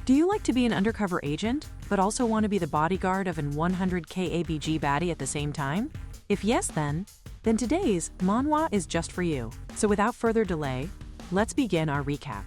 Do you like to be an undercover agent, but also want to be the bodyguard of an 100k ABG baddie at the same time? If yes, then today's Manhwa is just for you. So without further delay, let's begin our recap.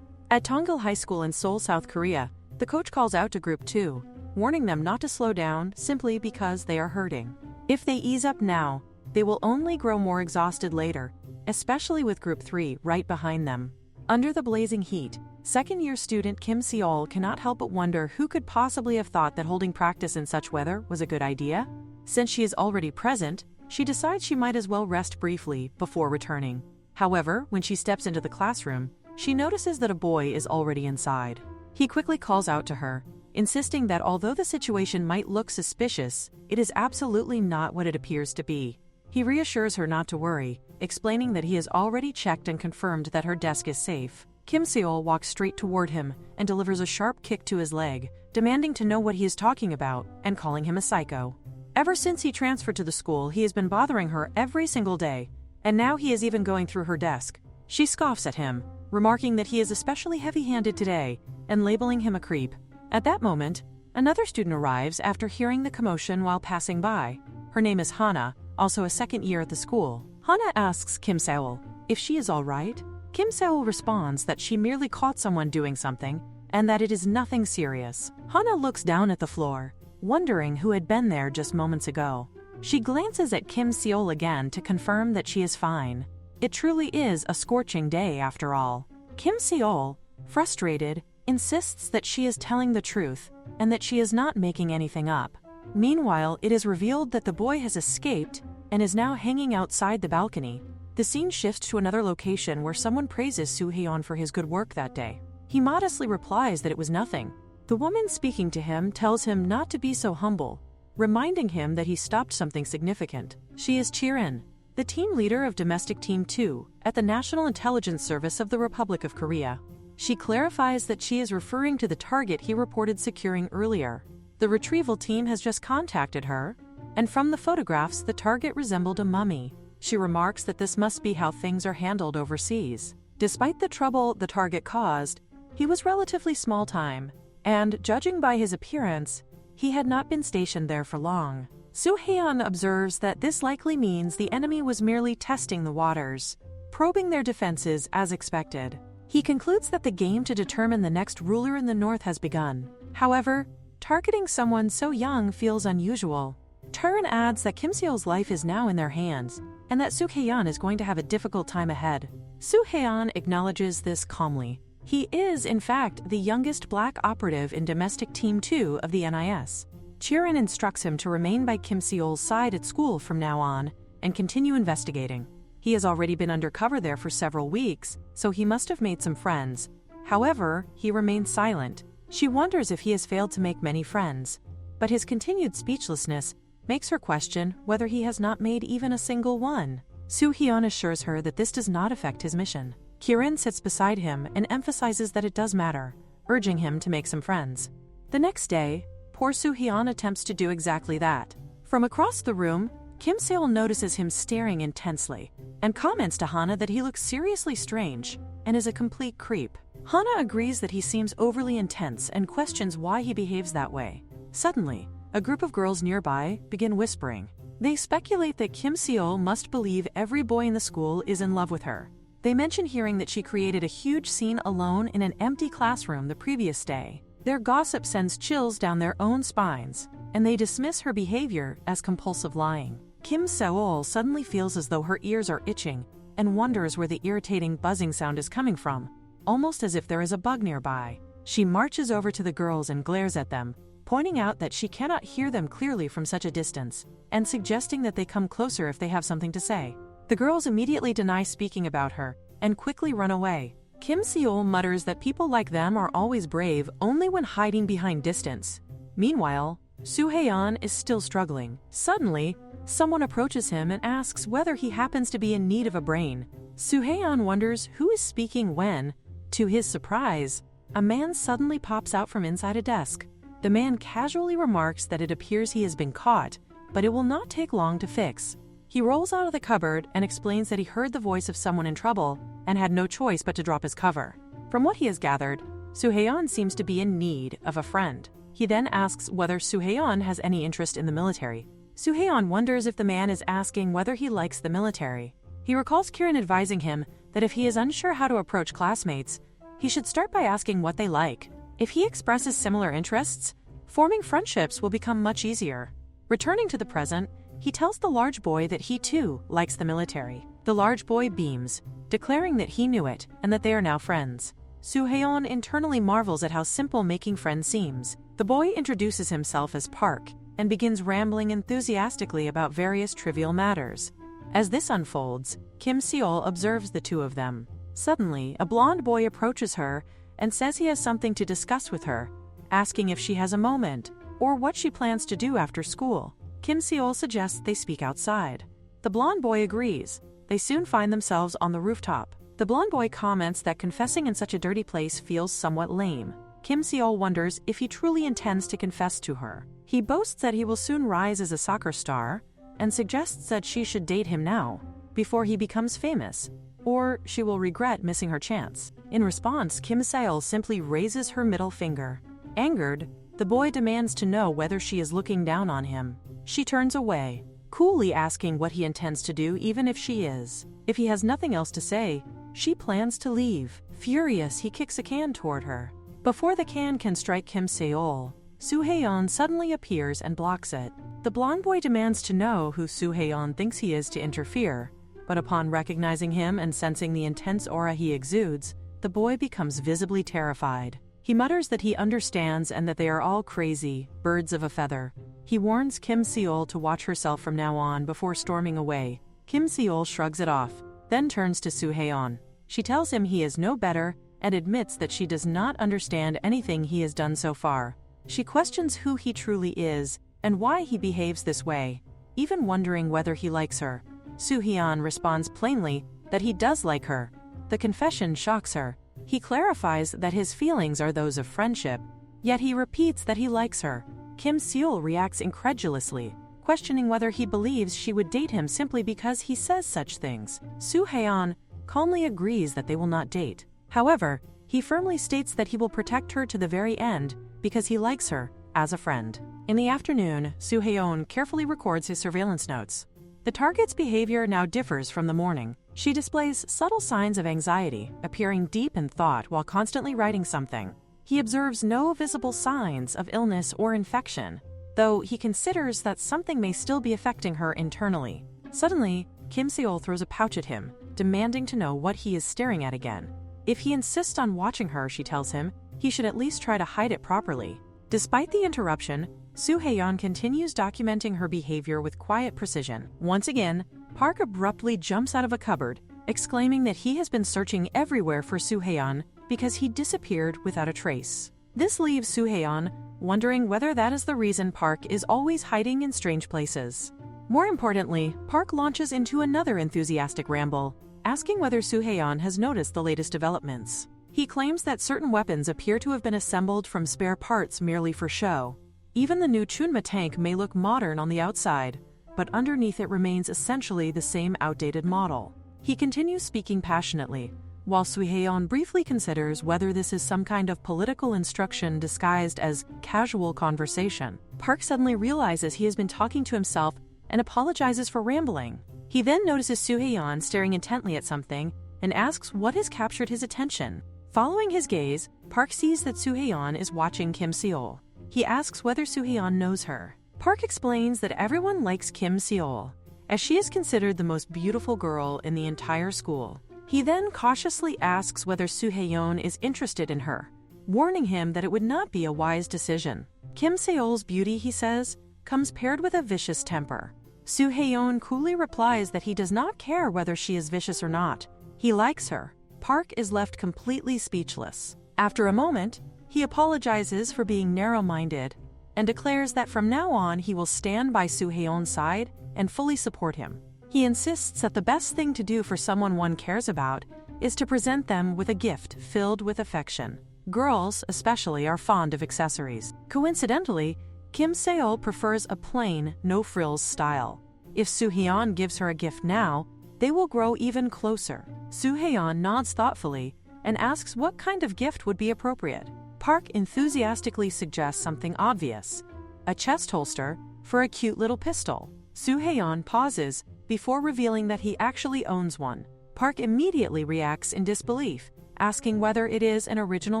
At Tongil High School in Seoul, South Korea, the coach calls out to Group 2, warning them not to slow down simply because they are hurting. If they ease up now, they will only grow more exhausted later, especially with Group 3 right behind them. Under the blazing heat, second-year student Kim Seol cannot help but wonder who could possibly have thought that holding practice in such weather was a good idea. Since she is already present, she decides she might as well rest briefly before returning. However, when she steps into the classroom, she notices that a boy is already inside. He quickly calls out to her, insisting that although the situation might look suspicious, it is absolutely not what it appears to be. He reassures her not to worry, explaining that he has already checked and confirmed that her desk is safe. Kim Seol walks straight toward him and delivers a sharp kick to his leg, demanding to know what he is talking about and calling him a psycho. Ever since he transferred to the school, he has been bothering her every single day, and now he is even going through her desk. She scoffs at him, remarking that he is especially heavy-handed today and labeling him a creep. At that moment, another student arrives after hearing the commotion while passing by. Her name is Hana, also a second year at the school. Hana asks Kim Seol if she is all right. Kim Seol responds that she merely caught someone doing something and that it is nothing serious. Hana looks down at the floor, wondering who had been there just moments ago. She glances at Kim Seol again to confirm that she is fine. It truly is a scorching day after all. Kim Seol, frustrated, insists that she is telling the truth and that she is not making anything up. Meanwhile, it is revealed that the boy has escaped and is now hanging outside the balcony. The scene shifts to another location where someone praises Soo-hyeon for his good work that day. He modestly replies that it was nothing. The woman speaking to him tells him not to be so humble, reminding him that he stopped something significant. She is Chirin, the team leader of Domestic Team 2 at the National Intelligence Service of the Republic of Korea. She clarifies that she is referring to the target he reported securing earlier. The retrieval team has just contacted her, and from the photographs, the target resembled a mummy. She remarks that this must be how things are handled overseas. Despite the trouble the target caused, he was relatively small time, and judging by his appearance, he had not been stationed there for long. Soo-hyeon observes that this likely means the enemy was merely testing the waters, probing their defenses as expected. He concludes that the game to determine the next ruler in the north has begun. However, targeting someone so young feels unusual. Turin adds that Kim Seol's life is now in their hands, and that Soo-hyeon is going to have a difficult time ahead. Soo-hyeon acknowledges this calmly. He is, in fact, the youngest black operative in Domestic Team 2 of the NIS. Chirin instructs him to remain by Kim Seol's side at school from now on and continue investigating. He has already been undercover there for several weeks, so he must have made some friends. However, he remains silent. She wonders if he has failed to make many friends, but his continued speechlessness makes her question whether he has not made even a single one. Soo-hyeon assures her that this does not affect his mission. Kirin sits beside him and emphasizes that it does matter, urging him to make some friends. The next day, poor Soo-hyeon attempts to do exactly that. From across the room, Kim Seol notices him staring intensely and comments to Hana that he looks seriously strange and is a complete creep. Hana agrees that he seems overly intense and questions why he behaves that way. Suddenly, a group of girls nearby begin whispering. They speculate that Kim Seol must believe every boy in the school is in love with her. They mention hearing that she created a huge scene alone in an empty classroom the previous day. Their gossip sends chills down their own spines, and they dismiss her behavior as compulsive lying. Kim Seol suddenly feels as though her ears are itching and wonders where the irritating buzzing sound is coming from, almost as if there is a bug nearby. She marches over to the girls and glares at them, pointing out that she cannot hear them clearly from such a distance, and suggesting that they come closer if they have something to say. The girls immediately deny speaking about her and quickly run away. Kim Seol mutters that people like them are always brave only when hiding behind distance. Meanwhile, Soo-hyeon is still struggling. Suddenly, someone approaches him and asks whether he happens to be in need of a brain. Soo-hyeon wonders who is speaking when, to his surprise, a man suddenly pops out from inside a desk. The man casually remarks that it appears he has been caught, but it will not take long to fix. He rolls out of the cupboard and explains that he heard the voice of someone in trouble and had no choice but to drop his cover. From what he has gathered, Soo-haeon seems to be in need of a friend. He then asks whether Soo-haeon has any interest in the military. Soo-haeon wonders if the man is asking whether he likes the military. He recalls Kieran advising him that if he is unsure how to approach classmates, he should start by asking what they like. If he expresses similar interests, forming friendships will become much easier. Returning to the present, he tells the large boy that he too likes the military. The large boy beams, declaring that he knew it and that they are now friends. Soo-haeon internally marvels at how simple making friends seems. The boy introduces himself as Park and begins rambling enthusiastically about various trivial matters. As this unfolds, Kim Seol observes the two of them. Suddenly, a blonde boy approaches her and says he has something to discuss with her, asking if she has a moment or what she plans to do after school. Kim Seol suggests they speak outside. The blonde boy agrees. They soon find themselves on the rooftop. The blonde boy comments that confessing in such a dirty place feels somewhat lame. Kim Seol wonders if he truly intends to confess to her. He boasts that he will soon rise as a soccer star and suggests that she should date him now, before he becomes famous, or she will regret missing her chance. In response, Kim Seol simply raises her middle finger. Angered, the boy demands to know whether she is looking down on him. She turns away, coolly asking what he intends to do even if she is. If he has nothing else to say, she plans to leave. Furious, he kicks a can toward her. Before the can can strike Kim Seol, Soo-haeon suddenly appears and blocks it. The blonde boy demands to know who Soo-haeon thinks he is to interfere, but upon recognizing him and sensing the intense aura he exudes, the boy becomes visibly terrified. He mutters that he understands and that they are all crazy, birds of a feather. He warns Kim Seol to watch herself from now on before storming away. Kim Seol shrugs it off, then turns to Soo-haeon. She tells him he is no better and admits that she does not understand anything he has done so far. She questions who he truly is and why he behaves this way, even wondering whether he likes her. Soo-haeon responds plainly that he does like her. The confession shocks her. He clarifies that his feelings are those of friendship, yet he repeats that he likes her. Kim Seol reacts incredulously, questioning whether he believes she would date him simply because he says such things. Soo-haeon calmly agrees that they will not date. However, he firmly states that he will protect her to the very end because he likes her as a friend. In the afternoon, Soo-haeon carefully records his surveillance notes. The target's behavior now differs from the morning. She displays subtle signs of anxiety, appearing deep in thought while constantly writing something. He observes no visible signs of illness or infection, though he considers that something may still be affecting her internally. Suddenly, Kim Seol throws a pouch at him, demanding to know what he is staring at again. If he insists on watching her, she tells him, he should at least try to hide it properly. Despite the interruption, Soo-haeon continues documenting her behavior with quiet precision. Once again, Park abruptly jumps out of a cupboard, exclaiming that he has been searching everywhere for Soo-haeon because he disappeared without a trace. This leaves Soo-haeon wondering whether that is the reason Park is always hiding in strange places. More importantly, Park launches into another enthusiastic ramble, asking whether Soo-haeon has noticed the latest developments. He claims that certain weapons appear to have been assembled from spare parts merely for show. Even the new Chunma tank may look modern on the outside, but underneath it remains essentially the same outdated model. He continues speaking passionately, while Soo-haeon briefly considers whether this is some kind of political instruction disguised as casual conversation. Park suddenly realizes he has been talking to himself and apologizes for rambling. He then notices Soo-haeon staring intently at something and asks what has captured his attention. Following his gaze, Park sees that Soo-haeon is watching Kim Seol. He asks whether Soo-haeon knows her. Park explains that everyone likes Kim Seol, as she is considered the most beautiful girl in the entire school. He then cautiously asks whether Soo-haeon is interested in her, warning him that it would not be a wise decision. Kim Seol's beauty, he says, comes paired with a vicious temper. Soo-haeon coolly replies that he does not care whether she is vicious or not. He likes her. Park is left completely speechless. After a moment, he apologizes for being narrow-minded and declares that from now on he will stand by Soo-haeon's side and fully support him. He insists that the best thing to do for someone one cares about is to present them with a gift filled with affection. Girls, especially, are fond of accessories. Coincidentally, Kim Seol prefers a plain, no-frills style. If Soo-haeon gives her a gift now, they will grow even closer. Soo-haeon nods thoughtfully, and asks what kind of gift would be appropriate. Park enthusiastically suggests something obvious, a chest holster for a cute little pistol. Soo-haeon pauses before revealing that he actually owns one. Park immediately reacts in disbelief, asking whether it is an original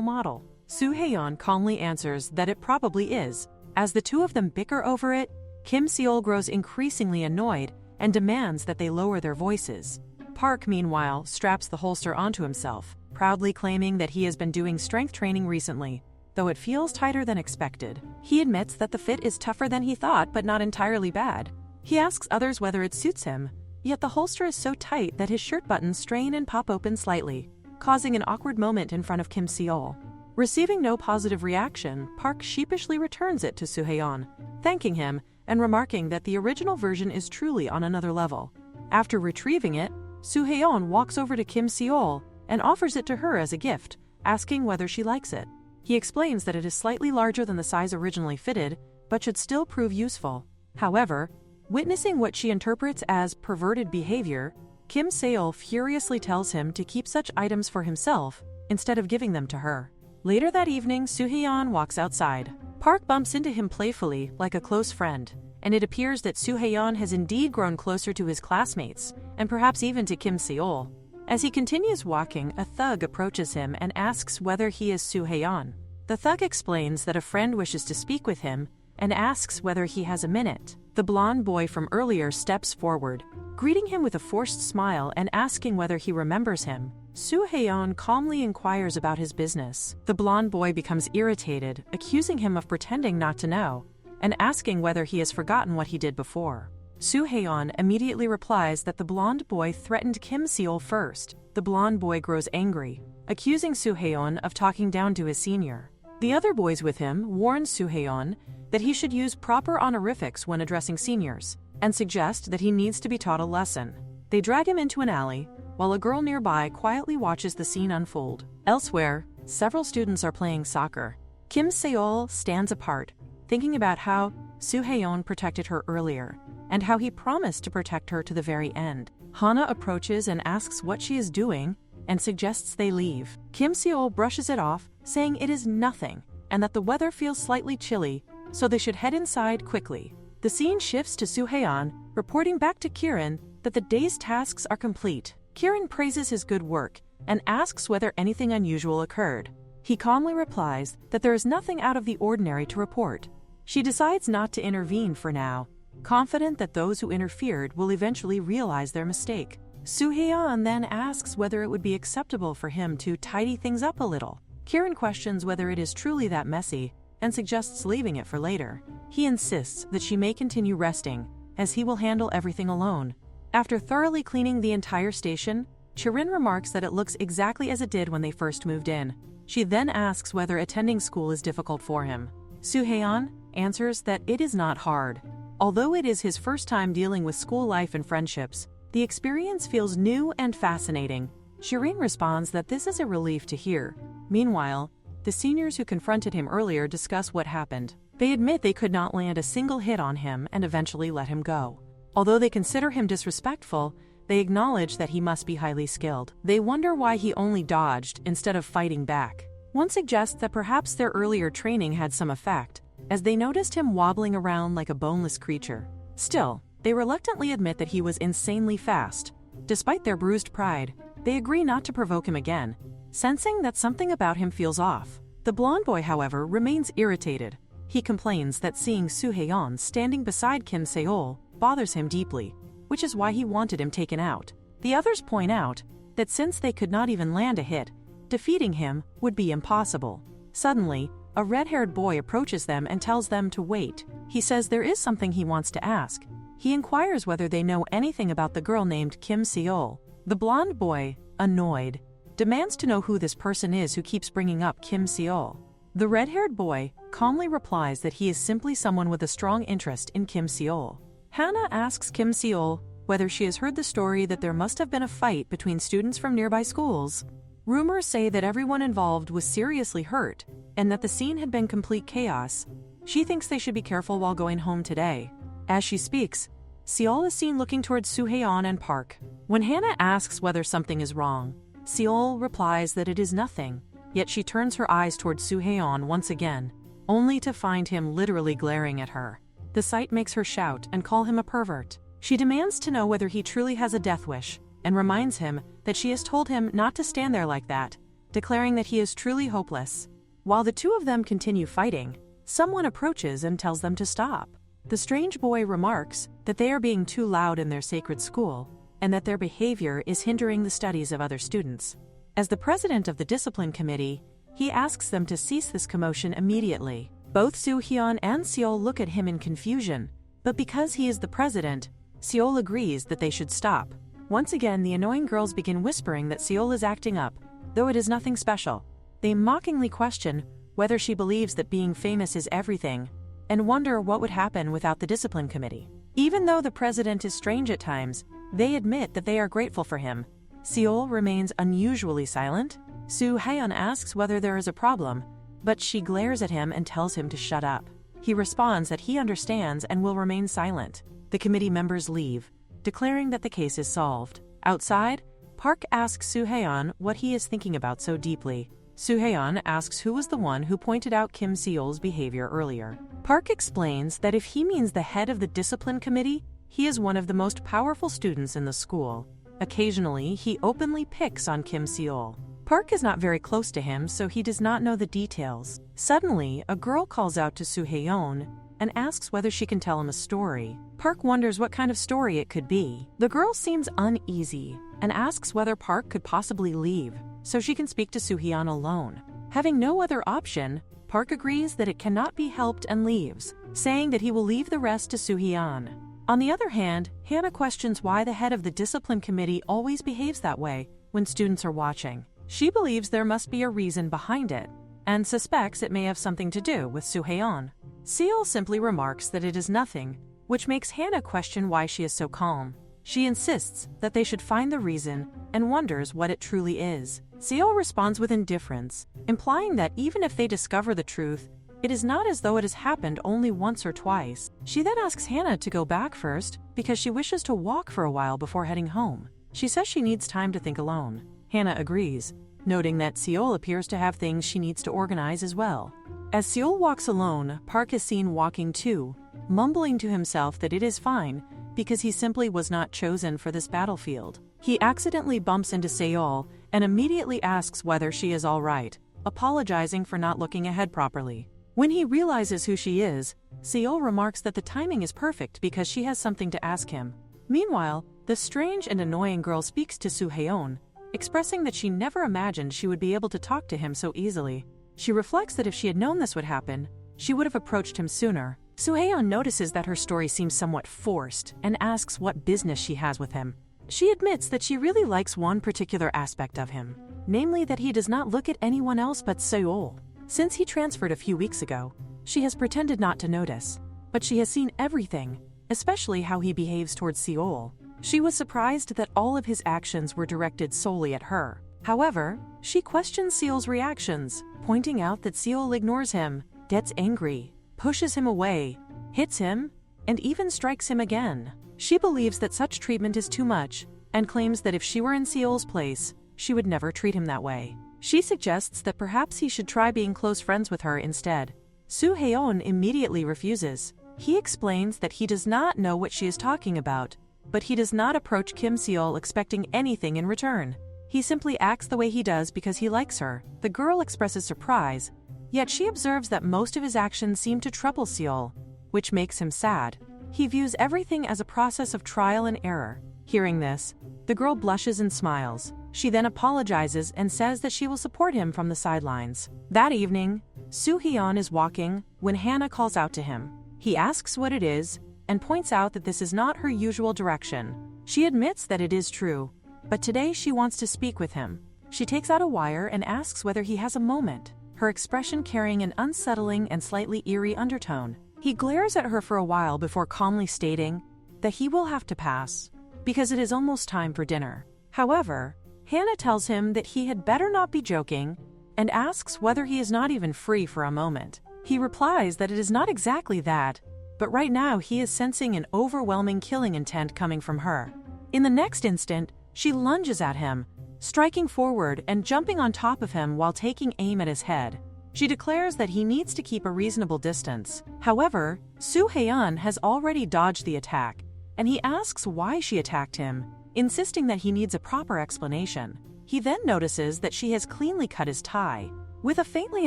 model. Soo-haeon calmly answers that it probably is. As the two of them bicker over it, Kim Seol grows increasingly annoyed and demands that they lower their voices. Park, meanwhile, straps the holster onto himself, proudly claiming that he has been doing strength training recently, though it feels tighter than expected. He admits that the fit is tougher than he thought, but not entirely bad. He asks others whether it suits him, yet the holster is so tight that his shirt buttons strain and pop open slightly, causing an awkward moment in front of Kim Seol. Receiving no positive reaction, Park sheepishly returns it to Soo-haeon, thanking him and remarking that the original version is truly on another level. After retrieving it, Soo-haeon walks over to Kim Seol and offers it to her as a gift, asking whether she likes it. He explains that it is slightly larger than the size originally fitted, but should still prove useful. However, witnessing what she interprets as perverted behavior, Kim Seol furiously tells him to keep such items for himself instead of giving them to her. Later that evening, Soo-haeon walks outside. Park bumps into him playfully, like a close friend, and it appears that Soo-haeon has indeed grown closer to his classmates, and perhaps even to Kim Seol. As he continues walking, a thug approaches him and asks whether he is Soo-haeon. The thug explains that a friend wishes to speak with him and asks whether he has a minute. The blonde boy from earlier steps forward, greeting him with a forced smile and asking whether he remembers him. Soo-haeon calmly inquires about his business. The blonde boy becomes irritated, accusing him of pretending not to know, and asking whether he has forgotten what he did before. Soo-haeon immediately replies that the blonde boy threatened Kim Seol first. The blonde boy grows angry, accusing Soo-haeon of talking down to his senior. The other boys with him warn Soo-haeon that he should use proper honorifics when addressing seniors, and suggest that he needs to be taught a lesson. They drag him into an alley, while a girl nearby quietly watches the scene unfold. Elsewhere, several students are playing soccer. Kim Seol stands apart, thinking about how Soo-haeon protected her earlier, and how he promised to protect her to the very end. Hana approaches and asks what she is doing, and suggests they leave. Kim Seol brushes it off, saying it is nothing, and that the weather feels slightly chilly, so they should head inside quickly. The scene shifts to Soo-haeon, reporting back to Kiran that the day's tasks are complete. Kiran praises his good work and asks whether anything unusual occurred. He calmly replies that there is nothing out of the ordinary to report. She decides not to intervene for now, confident that those who interfered will eventually realize their mistake. Soo-haeon then asks whether it would be acceptable for him to tidy things up a little. Kiran questions whether it is truly that messy and suggests leaving it for later. He insists that she may continue resting, as he will handle everything alone. After thoroughly cleaning the entire station, Chirin remarks that it looks exactly as it did when they first moved in. She then asks whether attending school is difficult for him. Soo-haeon answers that it is not hard. Although it is his first time dealing with school life and friendships, the experience feels new and fascinating. Chirin responds that this is a relief to hear. Meanwhile, the seniors who confronted him earlier discuss what happened. They admit they could not land a single hit on him and eventually let him go. Although they consider him disrespectful, they acknowledge that he must be highly skilled. They wonder why he only dodged instead of fighting back. One suggests that perhaps their earlier training had some effect, as they noticed him wobbling around like a boneless creature. Still, they reluctantly admit that he was insanely fast. Despite their bruised pride, they agree not to provoke him again, sensing that something about him feels off. The blonde boy, however, remains irritated. He complains that seeing Soo-haeon standing beside Kim Seol bothers him deeply, which is why he wanted him taken out. The others point out that since they could not even land a hit, defeating him would be impossible. Suddenly, a red-haired boy approaches them and tells them to wait. He says there is something he wants to ask. He inquires whether they know anything about the girl named Kim Seol. The blonde boy, annoyed, demands to know who this person is who keeps bringing up Kim Seol. The red-haired boy calmly replies that he is simply someone with a strong interest in Kim Seol. Hannah asks Kim Seol whether she has heard the story that there must have been a fight between students from nearby schools. Rumors say that everyone involved was seriously hurt and that the scene had been complete chaos. She thinks they should be careful while going home today. As she speaks, Seol is seen looking towards Soo-haeon and Park. When Hannah asks whether something is wrong, Seol replies that it is nothing, yet she turns her eyes toward Soo-haeon once again, only to find him literally glaring at her. The sight makes her shout and call him a pervert. She demands to know whether he truly has a death wish, and reminds him that she has told him not to stand there like that, declaring that he is truly hopeless. While the two of them continue fighting, someone approaches and tells them to stop. The strange boy remarks that they are being too loud in their sacred school, and that their behavior is hindering the studies of other students. As the president of the discipline committee, he asks them to cease this commotion immediately. Both Soo-hyun and Seol look at him in confusion, but because he is the president, Seol agrees that they should stop. Once again, the annoying girls begin whispering that Seol is acting up, though it is nothing special. They mockingly question whether she believes that being famous is everything, and wonder what would happen without the discipline committee. Even though the president is strange at times, they admit that they are grateful for him. Seol remains unusually silent. Soo-haeon asks whether there is a problem, but she glares at him and tells him to shut up. He responds that he understands and will remain silent. The committee members leave, declaring that the case is solved. Outside, Park asks Soo-haeon what he is thinking about so deeply. Soo-haeon asks who was the one who pointed out Kim Seol's behavior earlier. Park explains that if he means the head of the discipline committee, he is one of the most powerful students in the school. Occasionally, he openly picks on Kim Seol. Park is not very close to him, so he does not know the details. Suddenly, a girl calls out to Soo-haeon and asks whether she can tell him a story. Park wonders what kind of story it could be. The girl seems uneasy and asks whether Park could possibly leave so she can speak to Soo-hyun alone. Having no other option, Park agrees that it cannot be helped and leaves, saying that he will leave the rest to Soo-hyun. On the other hand, Hannah questions why the head of the discipline committee always behaves that way when students are watching. She believes there must be a reason behind it, and suspects it may have something to do with Soo-haeon. Seol simply remarks that it is nothing, which makes Hannah question why she is so calm. She insists that they should find the reason and wonders what it truly is. Seol responds with indifference, implying that even if they discover the truth, it is not as though it has happened only once or twice. She then asks Hannah to go back first because she wishes to walk for a while before heading home. She says she needs time to think alone. Hannah agrees, noting that Seol appears to have things she needs to organize as well. As Seol walks alone, Park is seen walking too, mumbling to himself that it is fine because he simply was not chosen for this battlefield. He accidentally bumps into Seol and immediately asks whether she is all right, apologizing for not looking ahead properly. When he realizes who she is, Seol remarks that the timing is perfect because she has something to ask him. Meanwhile, the strange and annoying girl speaks to Soo-haeon, expressing that she never imagined she would be able to talk to him so easily. She reflects that if she had known this would happen, she would have approached him sooner. Soo-haeon notices that her story seems somewhat forced and asks what business she has with him. She admits that she really likes one particular aspect of him, namely that he does not look at anyone else but Seol. Since he transferred a few weeks ago, she has pretended not to notice, but she has seen everything, especially how he behaves towards Seol. She was surprised that all of his actions were directed solely at her. However, she questions Seol's reactions, pointing out that Seol ignores him, gets angry, pushes him away, hits him, and even strikes him again. She believes that such treatment is too much, and claims that if she were in Seol's place, she would never treat him that way. She suggests that perhaps he should try being close friends with her instead. Soo-haeon immediately refuses. He explains that he does not know what she is talking about, but he does not approach Kim Seol expecting anything in return. He simply acts the way he does because he likes her. The girl expresses surprise, yet she observes that most of his actions seem to trouble Seol, which makes him sad. He views everything as a process of trial and error. Hearing this, the girl blushes and smiles. She then apologizes and says that she will support him from the sidelines. That evening, Soo-haeon is walking when Hannah calls out to him. He asks what it is and points out that this is not her usual direction. She admits that it is true, but today she wants to speak with him. She takes out a wire and asks whether he has a moment, her expression carrying an unsettling and slightly eerie undertone. He glares at her for a while before calmly stating that he will have to pass because it is almost time for dinner. However, Hannah tells him that he had better not be joking and asks whether he is not even free for a moment. He replies that it is not exactly that, but right now he is sensing an overwhelming killing intent coming from her. In the next instant, she lunges at him, striking forward and jumping on top of him while taking aim at his head. She declares that he needs to keep a reasonable distance. However, Soo Hae-yeon has already dodged the attack, and he asks why she attacked him, insisting that he needs a proper explanation. He then notices that she has cleanly cut his tie. With a faintly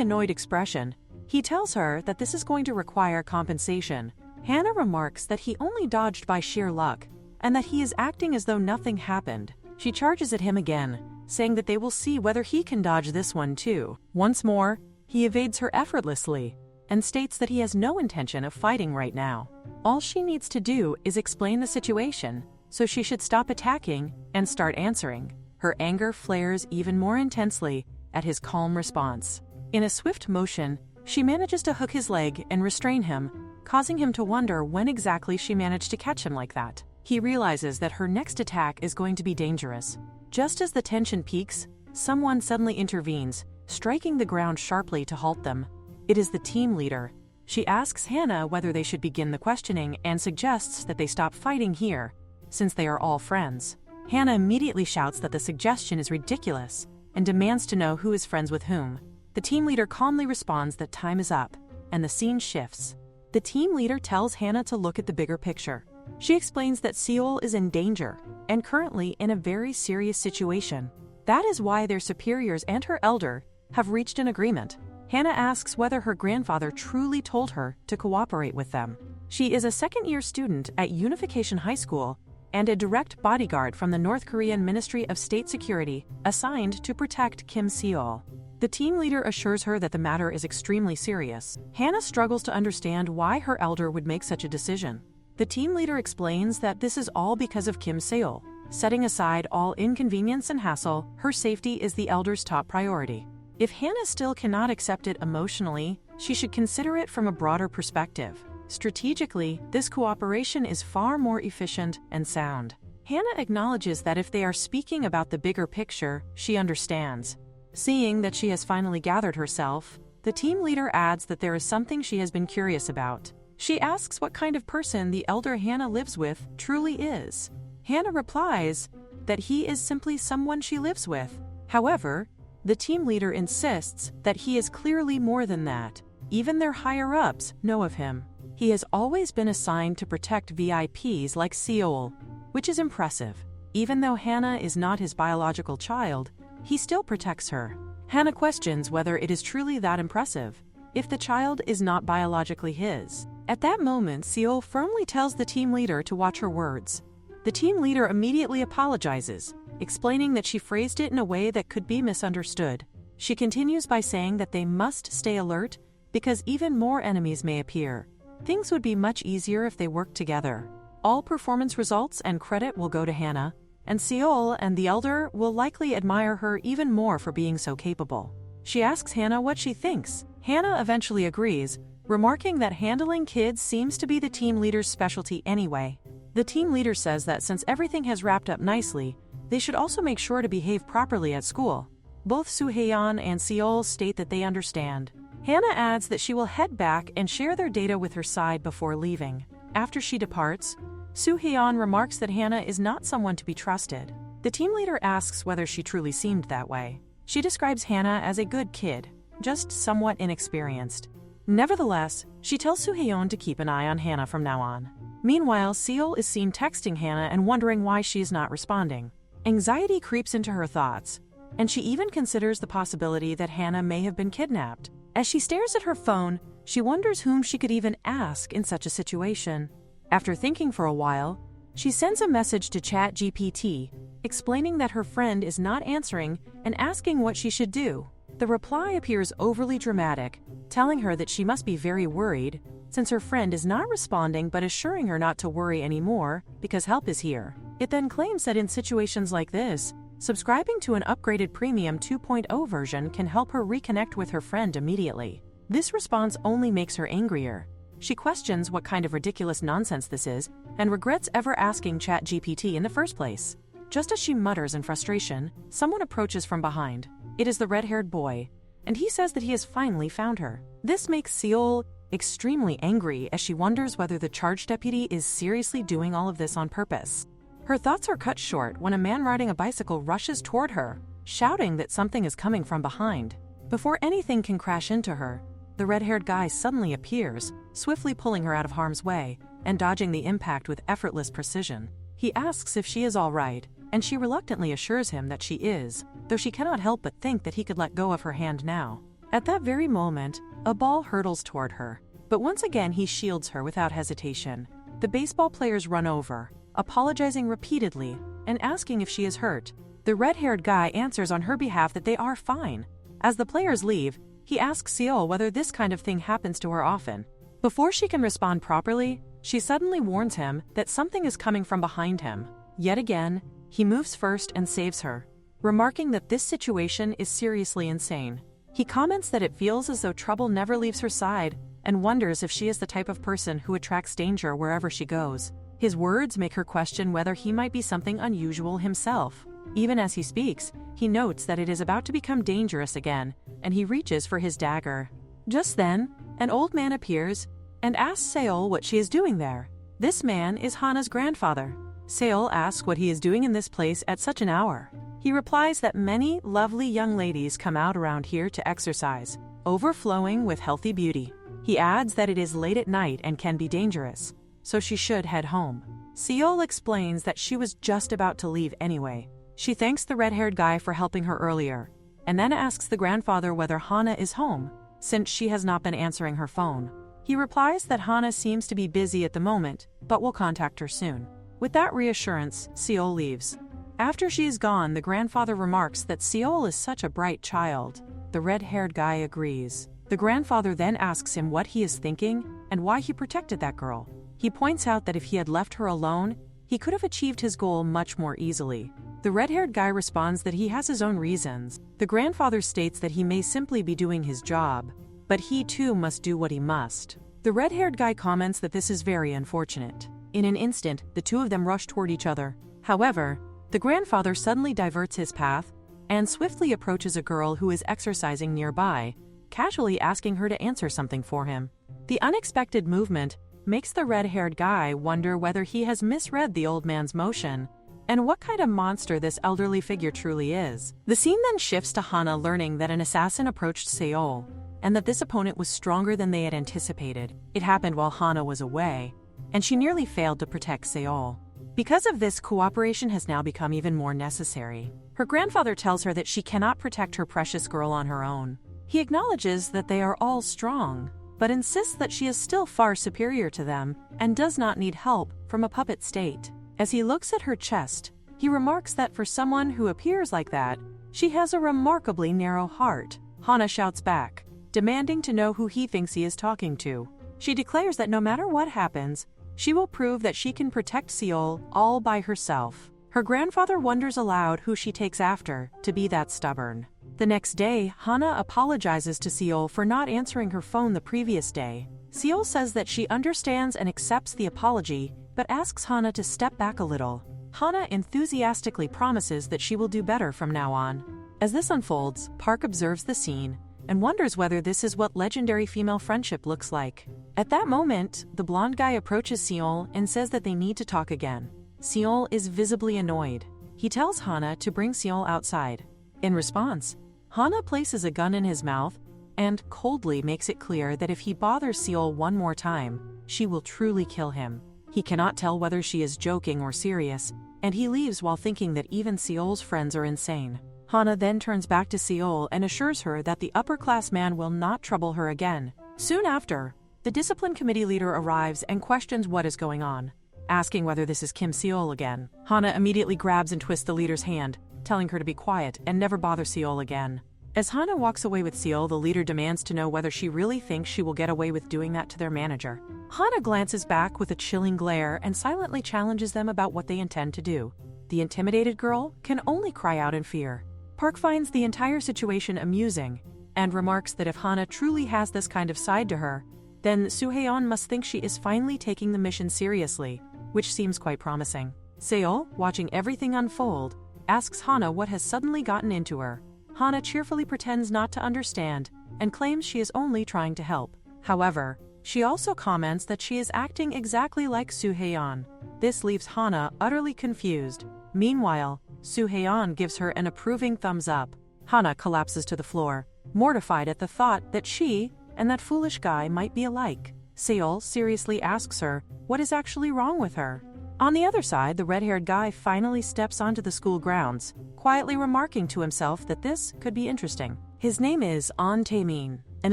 annoyed expression, he tells her that this is going to require compensation. Hannah remarks that he only dodged by sheer luck, and that he is acting as though nothing happened. She charges at him again, saying that they will see whether he can dodge this one too. Once more, he evades her effortlessly, and states that he has no intention of fighting right now. All she needs to do is explain the situation, so she should stop attacking and start answering. Her anger flares even more intensely at his calm response. In a swift motion, she manages to hook his leg and restrain him, causing him to wonder when exactly she managed to catch him like that. He realizes that her next attack is going to be dangerous. Just as the tension peaks, someone suddenly intervenes, striking the ground sharply to halt them. It is the team leader. She asks Hannah whether they should begin the questioning and suggests that they stop fighting here, since they are all friends. Hannah immediately shouts that the suggestion is ridiculous and demands to know who is friends with whom. The team leader calmly responds that time is up, and the scene shifts. The team leader tells Hannah to look at the bigger picture. She explains that Seol is in danger and currently in a very serious situation. That is why their superiors and her elder have reached an agreement. Hannah asks whether her grandfather truly told her to cooperate with them. She is a second-year student at Unification High School and a direct bodyguard from the North Korean Ministry of State Security assigned to protect Kim Seol. The team leader assures her that the matter is extremely serious. Hannah struggles to understand why her elder would make such a decision. The team leader explains that this is all because of Kim Seol. Setting aside all inconvenience and hassle, her safety is the elder's top priority. If Hannah still cannot accept it emotionally, she should consider it from a broader perspective. Strategically, this cooperation is far more efficient and sound. Hannah acknowledges that if they are speaking about the bigger picture, she understands. Seeing that she has finally gathered herself, the team leader adds that there is something she has been curious about. She asks what kind of person the elder Hannah lives with truly is. Hannah replies that he is simply someone she lives with. However, the team leader insists that he is clearly more than that. Even their higher-ups know of him. He has always been assigned to protect VIPs like Seol, which is impressive. Even though Hannah is not his biological child, he still protects her. Hannah questions whether it is truly that impressive, if the child is not biologically his. At that moment, Seol firmly tells the team leader to watch her words. The team leader immediately apologizes, explaining that she phrased it in a way that could be misunderstood. She continues by saying that they must stay alert because even more enemies may appear. Things would be much easier if they worked together. All performance results and credit will go to Hannah, and Seol and the elder will likely admire her even more for being so capable. She asks Hannah what she thinks. Hannah eventually agrees, remarking that handling kids seems to be the team leader's specialty anyway. The team leader says that since everything has wrapped up nicely, they should also make sure to behave properly at school. Both Soo Hae-yeon and Seol state that they understand. Hannah adds that she will head back and share their data with her side before leaving. After she departs, Soo Hae-yeon remarks that Hannah is not someone to be trusted. The team leader asks whether she truly seemed that way. She describes Hannah as a good kid, just somewhat inexperienced. Nevertheless, she tells Soo Hae-yeon to keep an eye on Hannah from now on. Meanwhile, Seol is seen texting Hannah and wondering why she is not responding. Anxiety creeps into her thoughts, and she even considers the possibility that Hannah may have been kidnapped. As she stares at her phone, she wonders whom she could even ask in such a situation. After thinking for a while, she sends a message to ChatGPT, explaining that her friend is not answering and asking what she should do. The reply appears overly dramatic, telling her that she must be very worried, since her friend is not responding but assuring her not to worry anymore because help is here. It then claims that in situations like this, subscribing to an upgraded Premium 2.0 version can help her reconnect with her friend immediately. This response only makes her angrier. She questions what kind of ridiculous nonsense this is and regrets ever asking ChatGPT in the first place. Just as she mutters in frustration, someone approaches from behind. It is the red-haired boy, and he says that he has finally found her. This makes Seol extremely angry as she wonders whether the charge deputy is seriously doing all of this on purpose. Her thoughts are cut short when a man riding a bicycle rushes toward her, shouting that something is coming from behind. Before anything can crash into her, the red-haired guy suddenly appears, swiftly pulling her out of harm's way and dodging the impact with effortless precision. He asks if she is all right, and she reluctantly assures him that she is, though she cannot help but think that he could let go of her hand now. At that very moment, a ball hurtles toward her, but once again he shields her without hesitation. The baseball players run over, apologizing repeatedly and asking if she is hurt. The red-haired guy answers on her behalf that they are fine. As the players leave, he asks Seol whether this kind of thing happens to her often. Before she can respond properly, she suddenly warns him that something is coming from behind him. Yet again, he moves first and saves her, remarking that this situation is seriously insane. He comments that it feels as though trouble never leaves her side and wonders if she is the type of person who attracts danger wherever she goes. His words make her question whether he might be something unusual himself. Even as he speaks, he notes that it is about to become dangerous again, and he reaches for his dagger. Just then, an old man appears and asks Seol what she is doing there. This man is Hana's grandfather. Seol asks what he is doing in this place at such an hour. He replies that many lovely young ladies come out around here to exercise, overflowing with healthy beauty. He adds that it is late at night and can be dangerous, so she should head home. Seol explains that she was just about to leave anyway. She thanks the red-haired guy for helping her earlier, and then asks the grandfather whether Hana is home, since she has not been answering her phone. He replies that Hana seems to be busy at the moment, but will contact her soon. With that reassurance, Seol leaves. After she is gone, the grandfather remarks that Seol is such a bright child. The red-haired guy agrees. The grandfather then asks him what he is thinking and why he protected that girl. He points out that if he had left her alone, he could have achieved his goal much more easily. The red-haired guy responds that he has his own reasons. The grandfather states that he may simply be doing his job, but he too must do what he must. The red-haired guy comments that this is very unfortunate. In an instant, the two of them rush toward each other. However, the grandfather suddenly diverts his path and swiftly approaches a girl who is exercising nearby, casually asking her to answer something for him. The unexpected movement makes the red-haired guy wonder whether he has misread the old man's motion and what kind of monster this elderly figure truly is. The scene then shifts to Hana learning that an assassin approached Seol, and that this opponent was stronger than they had anticipated. It happened while Hana was away, and she nearly failed to protect Seol. Because of this, cooperation has now become even more necessary. Her grandfather tells her that she cannot protect her precious girl on her own. He acknowledges that they are all strong, but insists that she is still far superior to them and does not need help from a puppet state. As he looks at her chest, he remarks that for someone who appears like that, she has a remarkably narrow heart. Hana shouts back, demanding to know who he thinks he is talking to. She declares that no matter what happens, she will prove that she can protect Seol all by herself. Her grandfather wonders aloud who she takes after to be that stubborn. The next day, Hana apologizes to Seol for not answering her phone the previous day. Seol says that she understands and accepts the apology, but asks Hana to step back a little. Hana enthusiastically promises that she will do better from now on. As this unfolds, Park observes the scene and wonders whether this is what legendary female friendship looks like. At that moment, the blonde guy approaches Seol and says that they need to talk again. Seol is visibly annoyed. He tells Hana to bring Seol outside. In response, Hana places a gun in his mouth and coldly makes it clear that if he bothers Seol one more time, she will truly kill him. He cannot tell whether she is joking or serious, and he leaves while thinking that even Seol's friends are insane. Hana then turns back to Seol and assures her that the upper-class man will not trouble her again. Soon after, the discipline committee leader arrives and questions what is going on, asking whether this is Kim Seol again. Hana immediately grabs and twists the leader's hand, telling her to be quiet and never bother Seol again. As Hana walks away with Seol, the leader demands to know whether she really thinks she will get away with doing that to their manager. Hana glances back with a chilling glare and silently challenges them about what they intend to do. The intimidated girl can only cry out in fear. Park finds the entire situation amusing and remarks that if Hana truly has this kind of side to her, then Soo-haeon must think she is finally taking the mission seriously, which seems quite promising. Seol, watching everything unfold, asks Hana what has suddenly gotten into her. Hana cheerfully pretends not to understand and claims she is only trying to help. However, She also comments that she is acting exactly like Soo-haeon. This leaves Hana utterly confused. Meanwhile, Soo-haeon gives her an approving thumbs up. Hana collapses to the floor, mortified at the thought that she and that foolish guy might be alike. Seol seriously asks her what is actually wrong with her. On the other side, the red-haired guy finally steps onto the school grounds, quietly remarking to himself that this could be interesting. His name is An Tae-min, an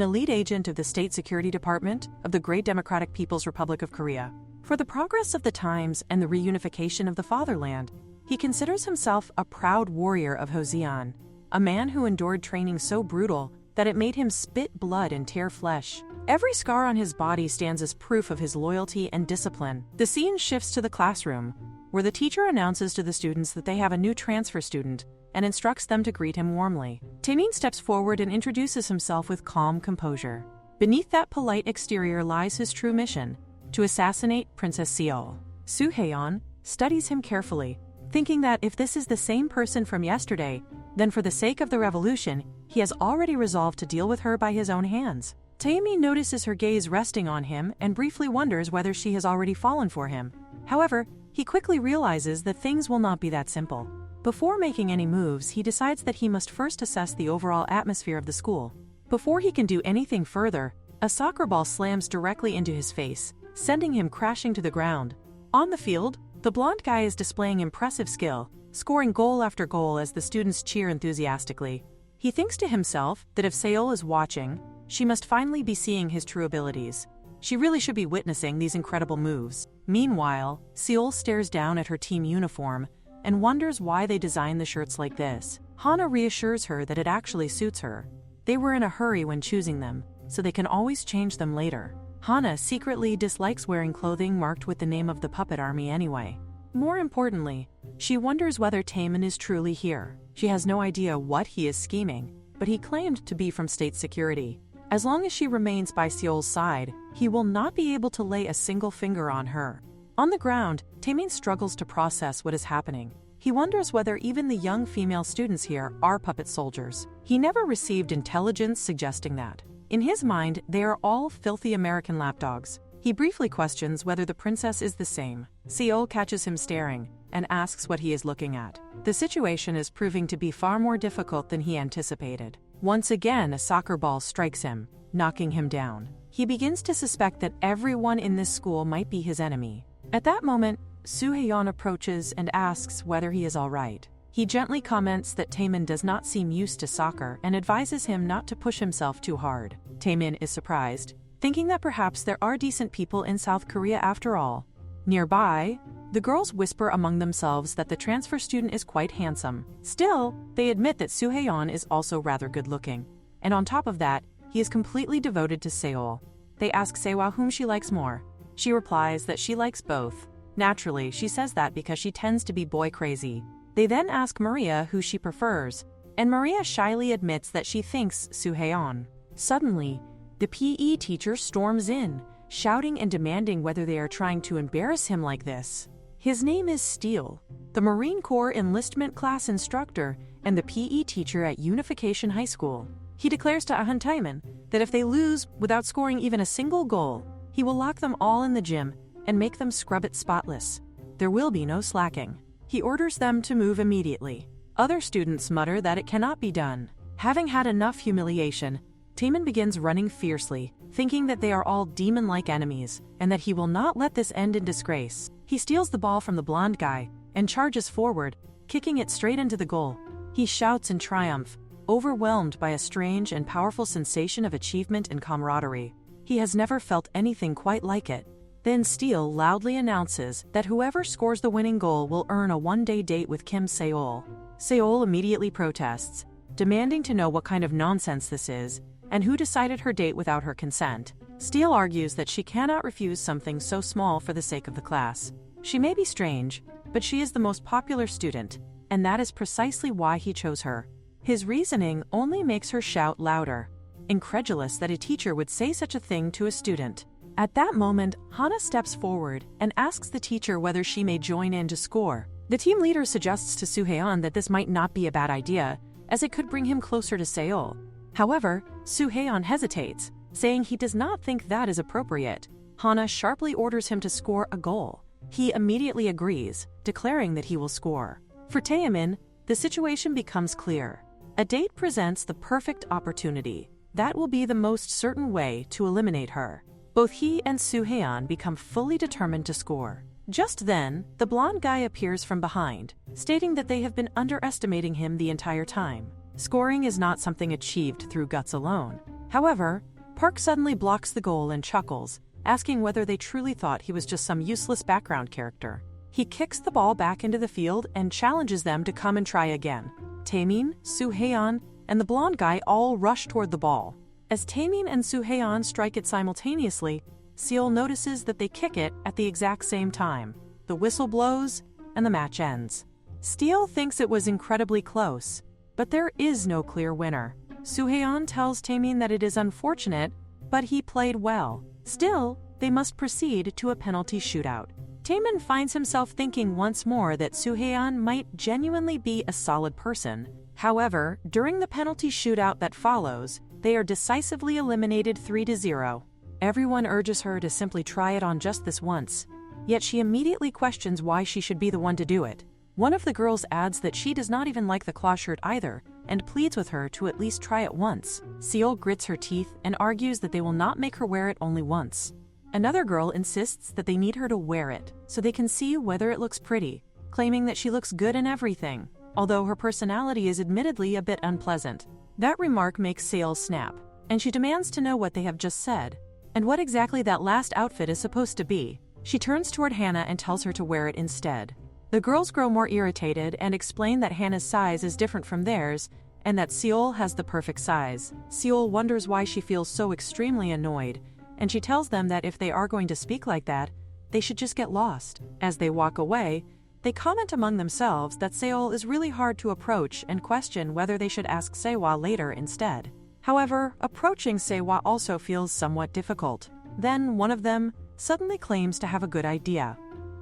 elite agent of the State Security Department of the Great Democratic People's Republic of Korea. For the progress of the times and the reunification of the fatherland, he considers himself a proud warrior of Joseon, a man who endured training so brutal that it made him spit blood and tear flesh. Every scar on his body stands as proof of his loyalty and discipline. The scene shifts to the classroom, where the teacher announces to the students that they have a new transfer student and instructs them to greet him warmly. Taemin steps forward and introduces himself with calm composure. Beneath that polite exterior lies his true mission, to assassinate Princess Seol. Soo-haeon studies him carefully, thinking that if this is the same person from yesterday, then for the sake of the revolution, he has already resolved to deal with her by his own hands. Taemin notices her gaze resting on him and briefly wonders whether she has already fallen for him. However, he quickly realizes that things will not be that simple. Before making any moves, he decides that he must first assess the overall atmosphere of the school. Before he can do anything further, a soccer ball slams directly into his face, sending him crashing to the ground. On the field, the blonde guy is displaying impressive skill, scoring goal after goal as the students cheer enthusiastically. He thinks to himself that if Seol is watching, she must finally be seeing his true abilities. She really should be witnessing these incredible moves. Meanwhile, Seol stares down at her team uniform and wonders why they designed the shirts like this. Hana reassures her that it actually suits her. They were in a hurry when choosing them, so they can always change them later. Hana secretly dislikes wearing clothing marked with the name of the puppet army anyway. More importantly, she wonders whether Taemin is truly here. She has no idea what he is scheming, but he claimed to be from state security. As long as she remains by Seol's side, he will not be able to lay a single finger on her. On the ground, Taemin struggles to process what is happening. He wonders whether even the young female students here are puppet soldiers. He never received intelligence suggesting that. In his mind, they are all filthy American lapdogs. He briefly questions whether the princess is the same. Seol catches him staring and asks what he is looking at. The situation is proving to be far more difficult than he anticipated. Once again, a soccer ball strikes him, knocking him down. He begins to suspect that everyone in this school might be his enemy. At that moment, Soo-haeon approaches and asks whether he is all right. He gently comments that Taemin does not seem used to soccer and advises him not to push himself too hard. Taemin is surprised, thinking that perhaps there are decent people in South Korea after all. Nearby, the girls whisper among themselves that the transfer student is quite handsome. Still, they admit that Soo-haeon is also rather good-looking. And on top of that, he is completely devoted to Seol. They ask Sewa whom she likes more. She replies that she likes both. Naturally, she says that because she tends to be boy-crazy. They then ask Maria who she prefers, and Maria shyly admits that she thinks Soo-haeon. Suddenly, the PE teacher storms in, shouting and demanding whether they are trying to embarrass him like this. His name is Steele, the Marine Corps enlistment class instructor and the PE teacher at Unification High School. He declares to Ahn Taemin that if they lose without scoring even a single goal, he will lock them all in the gym and make them scrub it spotless. There will be no slacking. He orders them to move immediately. Other students mutter that it cannot be done. Having had enough humiliation, Taemin begins running fiercely, thinking that they are all demon-like enemies and that he will not let this end in disgrace. He steals the ball from the blonde guy and charges forward, kicking it straight into the goal. He shouts in triumph, overwhelmed by a strange and powerful sensation of achievement and camaraderie. He has never felt anything quite like it. Then Steele loudly announces that whoever scores the winning goal will earn a one-day date with Kim Seol. Seol immediately protests, demanding to know what kind of nonsense this is and who decided her date without her consent. Steele argues that she cannot refuse something so small for the sake of the class. She may be strange, but she is the most popular student, and that is precisely why he chose her. His reasoning only makes her shout louder, incredulous that a teacher would say such a thing to a student. At that moment, Hana steps forward and asks the teacher whether she may join in to score. The team leader suggests to Soo-haeon that this might not be a bad idea, as it could bring him closer to Seol. However, Soo-haeon hesitates, saying he does not think that is appropriate. Hana sharply orders him to score a goal. He immediately agrees, declaring that he will score. For Taemin, the situation becomes clear. A date presents the perfect opportunity. That will be the most certain way to eliminate her. Both he and Soo-hae-on become fully determined to score. Just then, the blonde guy appears from behind, stating that they have been underestimating him the entire time. Scoring is not something achieved through guts alone. However, Park suddenly blocks the goal and chuckles, asking whether they truly thought he was just some useless background character. He kicks the ball back into the field and challenges them to come and try again. Taemin, Soo-hae-on, and the blonde guy all rush toward the ball. As Taemin and Soo-hae-on strike it simultaneously, Seol notices that they kick it at the exact same time. The whistle blows, and the match ends. Steele thinks it was incredibly close, but there is no clear winner. Soo-hae-on tells Taemin that it is unfortunate, but he played well. Still, they must proceed to a penalty shootout. Taemin finds himself thinking once more that Soo-hae-on might genuinely be a solid person. However, during the penalty shootout that follows, they are decisively eliminated 3-0. Everyone urges her to simply try it on just this once, yet she immediately questions why she should be the one to do it. One of the girls adds that she does not even like the claw shirt either, and pleads with her to at least try it once. Seol grits her teeth and argues that they will not make her wear it only once. Another girl insists that they need her to wear it, so they can see whether it looks pretty, claiming that she looks good in everything, although her personality is admittedly a bit unpleasant. That remark makes Seol snap, and she demands to know what they have just said, and what exactly that last outfit is supposed to be. She turns toward Hannah and tells her to wear it instead. The girls grow more irritated and explain that Hannah's size is different from theirs, and that Seol has the perfect size. Seol wonders why she feels so extremely annoyed, and she tells them that if they are going to speak like that, they should just get lost. As they walk away, they comment among themselves that Seol is really hard to approach and question whether they should ask Sehwa later instead. However, approaching Sehwa also feels somewhat difficult. Then one of them suddenly claims to have a good idea.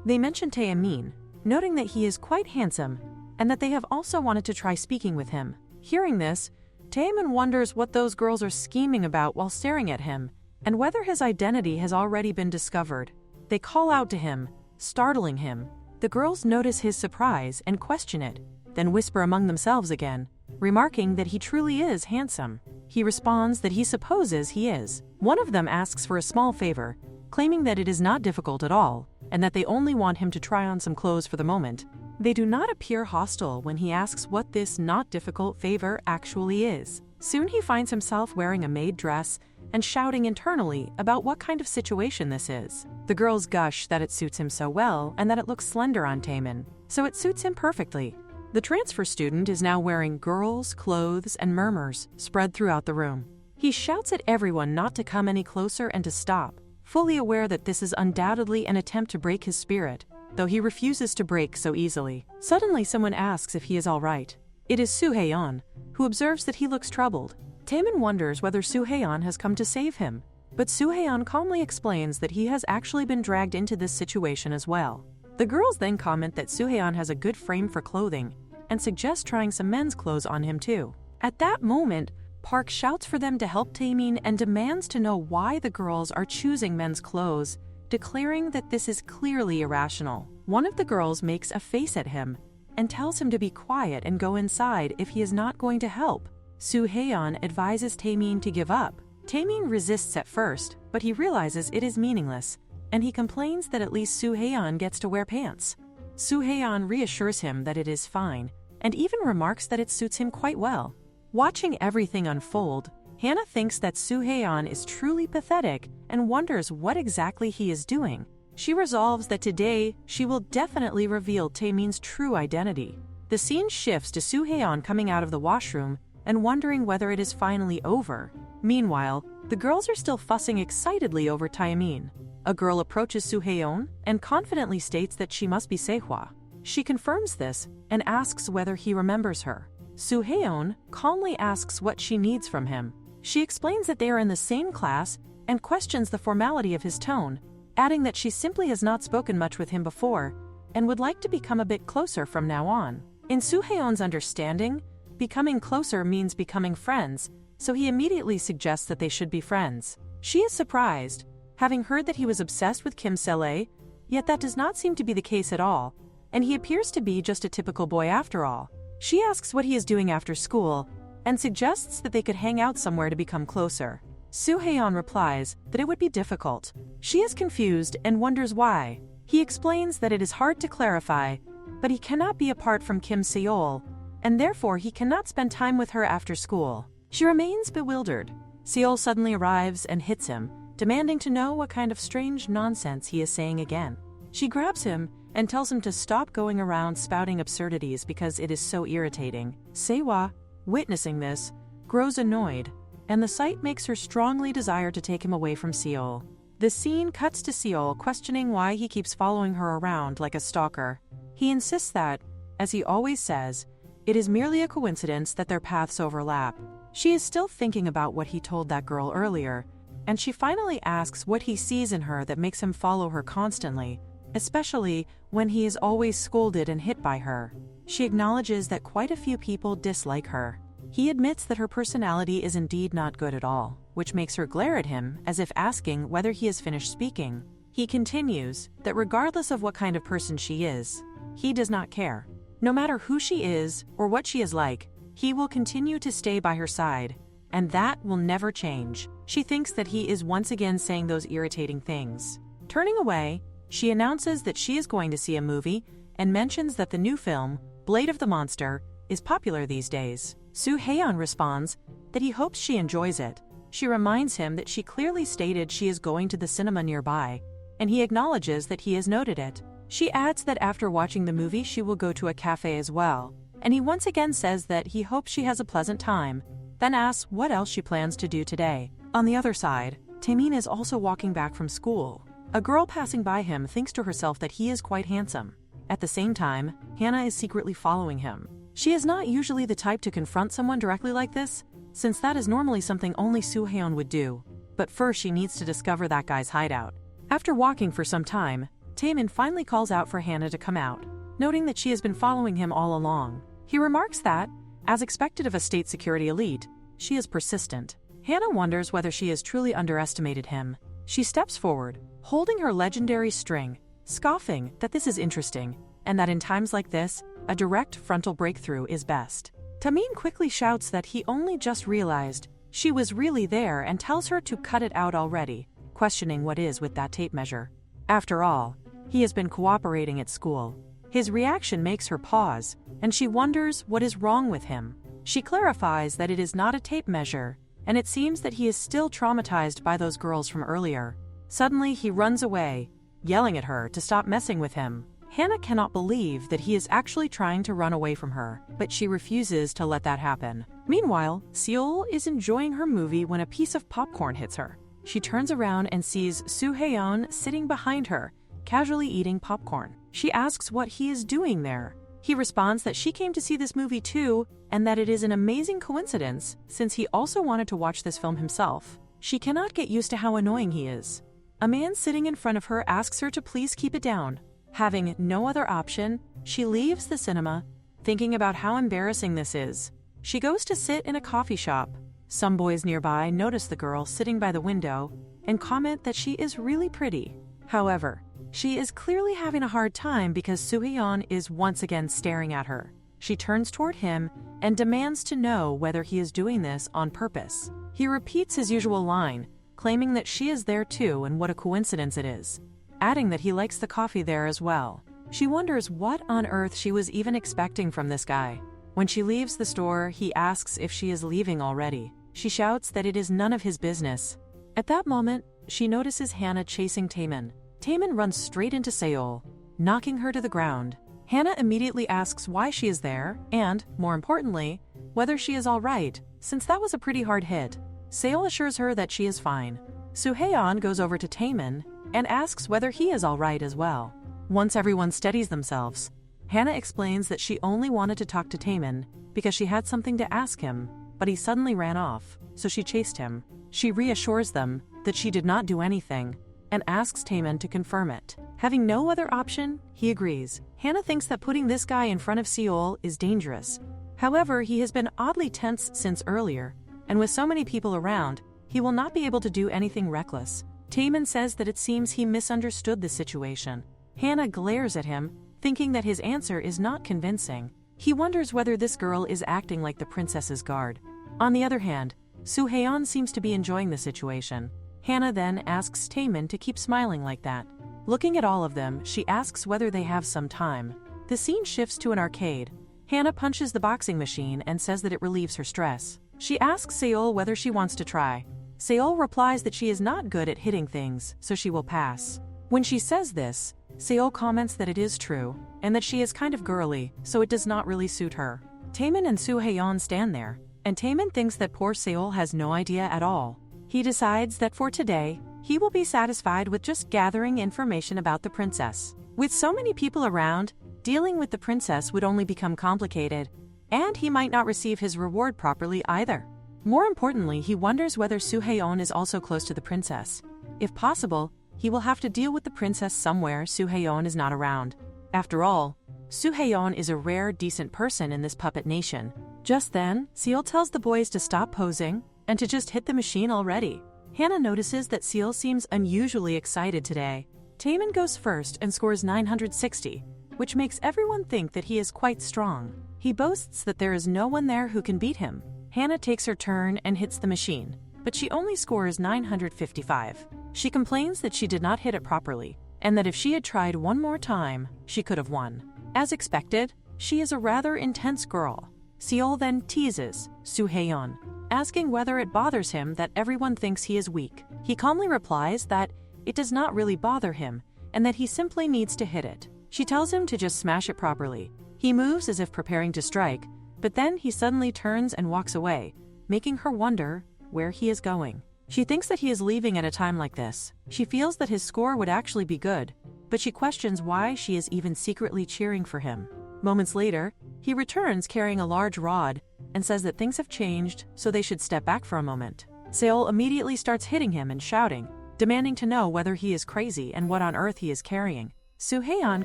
They mention Taemin, noting that he is quite handsome and that they have also wanted to try speaking with him. Hearing this, Taemin wonders what those girls are scheming about while staring at him, and whether his identity has already been discovered. They call out to him, startling him. The girls notice his surprise and question it, then whisper among themselves again, remarking that he truly is handsome. He responds that he supposes he is. One of them asks for a small favor, claiming that it is not difficult at all, and that they only want him to try on some clothes for the moment. They do not appear hostile when he asks what this not difficult favor actually is. Soon he finds himself wearing a maid dress and shouting internally about what kind of situation this is. The girls gush that it suits him so well and that it looks slender on Taemin, so it suits him perfectly. The transfer student is now wearing girls' clothes and murmurs spread throughout the room. He shouts at everyone not to come any closer and to stop, fully aware that this is undoubtedly an attempt to break his spirit, though he refuses to break so easily. Suddenly someone asks if he is all right. It is Soo-hae-on, who observes that he looks troubled. Taemin wonders whether Soo-hae-on has come to save him, but Soo-hae-on calmly explains that he has actually been dragged into this situation as well. The girls then comment that Soo-hae-on has a good frame for clothing and suggest trying some men's clothes on him too. At that moment, Park shouts for them to help Taemin and demands to know why the girls are choosing men's clothes, declaring that this is clearly irrational. One of the girls makes a face at him and tells him to be quiet and go inside if he is not going to help. Soo-hae-on advises Taemin to give up. Taemin resists at first, but he realizes it is meaningless, and he complains that at least Soo-hae-on gets to wear pants. Soo-hae-on reassures him that it is fine, and even remarks that it suits him quite well. Watching everything unfold, Hannah thinks that Soo-hae-on is truly pathetic and wonders what exactly he is doing. She resolves that today she will definitely reveal Taemin's true identity. The scene shifts to Soo-hae-on coming out of the washroom and wondering whether it is finally over. Meanwhile, the girls are still fussing excitedly over Taemin. A girl approaches Soo-hae-on and confidently states that she must be Sehwa. She confirms this and asks whether he remembers her. Soo-hae-on calmly asks what she needs from him. She explains that they are in the same class and questions the formality of his tone, adding that she simply has not spoken much with him before and would like to become a bit closer from now on. In Soo-hae-on's understanding, becoming closer means becoming friends, so he immediately suggests that they should be friends. She is surprised, having heard that he was obsessed with Kim Se-le, yet that does not seem to be the case at all, and he appears to be just a typical boy after all. She asks what he is doing after school, and suggests that they could hang out somewhere to become closer. Soo-haeon replies that it would be difficult. She is confused and wonders why. He explains that it is hard to clarify, but he cannot be apart from Kim Seol, and therefore he cannot spend time with her after school. She remains bewildered. Seol suddenly arrives and hits him, demanding to know what kind of strange nonsense he is saying again. She grabs him and tells him to stop going around spouting absurdities because it is so irritating. Sehwa, witnessing this, grows annoyed, and the sight makes her strongly desire to take him away from Seol. The scene cuts to Seol questioning why he keeps following her around like a stalker. He insists that, as he always says, it is merely a coincidence that their paths overlap. She is still thinking about what he told that girl earlier, and she finally asks what he sees in her that makes him follow her constantly, especially when he is always scolded and hit by her. She acknowledges that quite a few people dislike her. He admits that her personality is indeed not good at all, which makes her glare at him as if asking whether he has finished speaking. He continues that regardless of what kind of person she is, he does not care. No matter who she is or what she is like, he will continue to stay by her side, and that will never change. She thinks that he is once again saying those irritating things. Turning away, she announces that she is going to see a movie and mentions that the new film, Blade of the Monster, is popular these days. Soo-haeon responds that he hopes she enjoys it. She reminds him that she clearly stated she is going to the cinema nearby, and he acknowledges that he has noted it. She adds that after watching the movie she will go to a cafe as well, and he once again says that he hopes she has a pleasant time, then asks what else she plans to do today. On the other side, Taemin is also walking back from school. A girl passing by him thinks to herself that he is quite handsome. At the same time, Hannah is secretly following him. She is not usually the type to confront someone directly like this, since that is normally something only Soo-haeon would do, but first she needs to discover that guy's hideout. After walking for some time, Taemin finally calls out for Hannah to come out, noting that she has been following him all along. He remarks that, as expected of a state security elite, she is persistent. Hannah wonders whether she has truly underestimated him. She steps forward, holding her legendary string, scoffing that this is interesting, and that in times like this, a direct frontal breakthrough is best. Taemin quickly shouts that he only just realized she was really there and tells her to cut it out already, questioning what is with that tape measure. After all, he has been cooperating at school. His reaction makes her pause, and she wonders what is wrong with him. She clarifies that it is not a tape measure, and it seems that he is still traumatized by those girls from earlier. Suddenly, he runs away, yelling at her to stop messing with him. Hannah cannot believe that he is actually trying to run away from her, but she refuses to let that happen. Meanwhile, Seol is enjoying her movie when a piece of popcorn hits her. She turns around and sees Soo-haeon sitting behind her, casually eating popcorn. She asks what he is doing there. He responds that she came to see this movie too, and that it is an amazing coincidence since he also wanted to watch this film himself. She cannot get used to how annoying he is. A man sitting in front of her asks her to please keep it down. Having no other option, she leaves the cinema, thinking about how embarrassing this is. She goes to sit in a coffee shop. Some boys nearby notice the girl sitting by the window and comment that she is really pretty. However, she is clearly having a hard time because Soo-haeon is once again staring at her. She turns toward him and demands to know whether he is doing this on purpose. He repeats his usual line, claiming that she is there too and what a coincidence it is, adding that he likes the coffee there as well. She wonders what on earth she was even expecting from this guy. When she leaves the store, he asks if she is leaving already. She shouts that it is none of his business. At that moment, she notices Hannah chasing Taemin. Taemin runs straight into Seol, knocking her to the ground. Hannah immediately asks why she is there and, more importantly, whether she is all right, since that was a pretty hard hit. Seol assures her that she is fine. Soo-haeon goes over to Taemin and asks whether he is all right as well. Once everyone steadies themselves, Hannah explains that she only wanted to talk to Taemin because she had something to ask him, but he suddenly ran off, so she chased him. She reassures them that she did not do anything and asks Taemin to confirm it. Having no other option, he agrees. Hannah thinks that putting this guy in front of Seol is dangerous. However, he has been oddly tense since earlier, and with so many people around, he will not be able to do anything reckless. Taemin says that it seems he misunderstood the situation. Hannah glares at him, thinking that his answer is not convincing. He wonders whether this girl is acting like the princess's guard. On the other hand, Soo-haeon seems to be enjoying the situation. Hannah then asks Taemin to keep smiling like that. Looking at all of them, she asks whether they have some time. The scene shifts to an arcade. Hannah punches the boxing machine and says that it relieves her stress. She asks Seol whether she wants to try. Seol replies that she is not good at hitting things, so she will pass. When she says this, Seol comments that it is true, and that she is kind of girly, so it does not really suit her. Taemin and Soo-haeon stand there, and Taemin thinks that poor Seol has no idea at all. He decides that for today, he will be satisfied with just gathering information about the princess. With so many people around, dealing with the princess would only become complicated, and he might not receive his reward properly either. More importantly, he wonders whether Soo-haeon is also close to the princess. If possible, he will have to deal with the princess somewhere Soo-haeon is not around. After all, Soo-haeon is a rare, decent person in this puppet nation. Just then, Seol tells the boys to stop posing and to just hit the machine already. Hannah notices that Seol seems unusually excited today. Taemin goes first and scores 960, which makes everyone think that he is quite strong. He boasts that there is no one there who can beat him. Hannah takes her turn and hits the machine, but she only scores 955. She complains that she did not hit it properly, and that if she had tried one more time, she could have won. As expected, she is a rather intense girl. Seol then teases Soo-haeon, asking whether it bothers him that everyone thinks he is weak. He calmly replies that it does not really bother him, and that he simply needs to hit it. She tells him to just smash it properly. He moves as if preparing to strike, but then he suddenly turns and walks away, making her wonder where he is going. She thinks that he is leaving at a time like this. She feels that his score would actually be good, but she questions why she is even secretly cheering for him. Moments later, he returns carrying a large rod and says that things have changed, so they should step back for a moment. Seol immediately starts hitting him and shouting, demanding to know whether he is crazy and what on earth he is carrying. Soo-haeon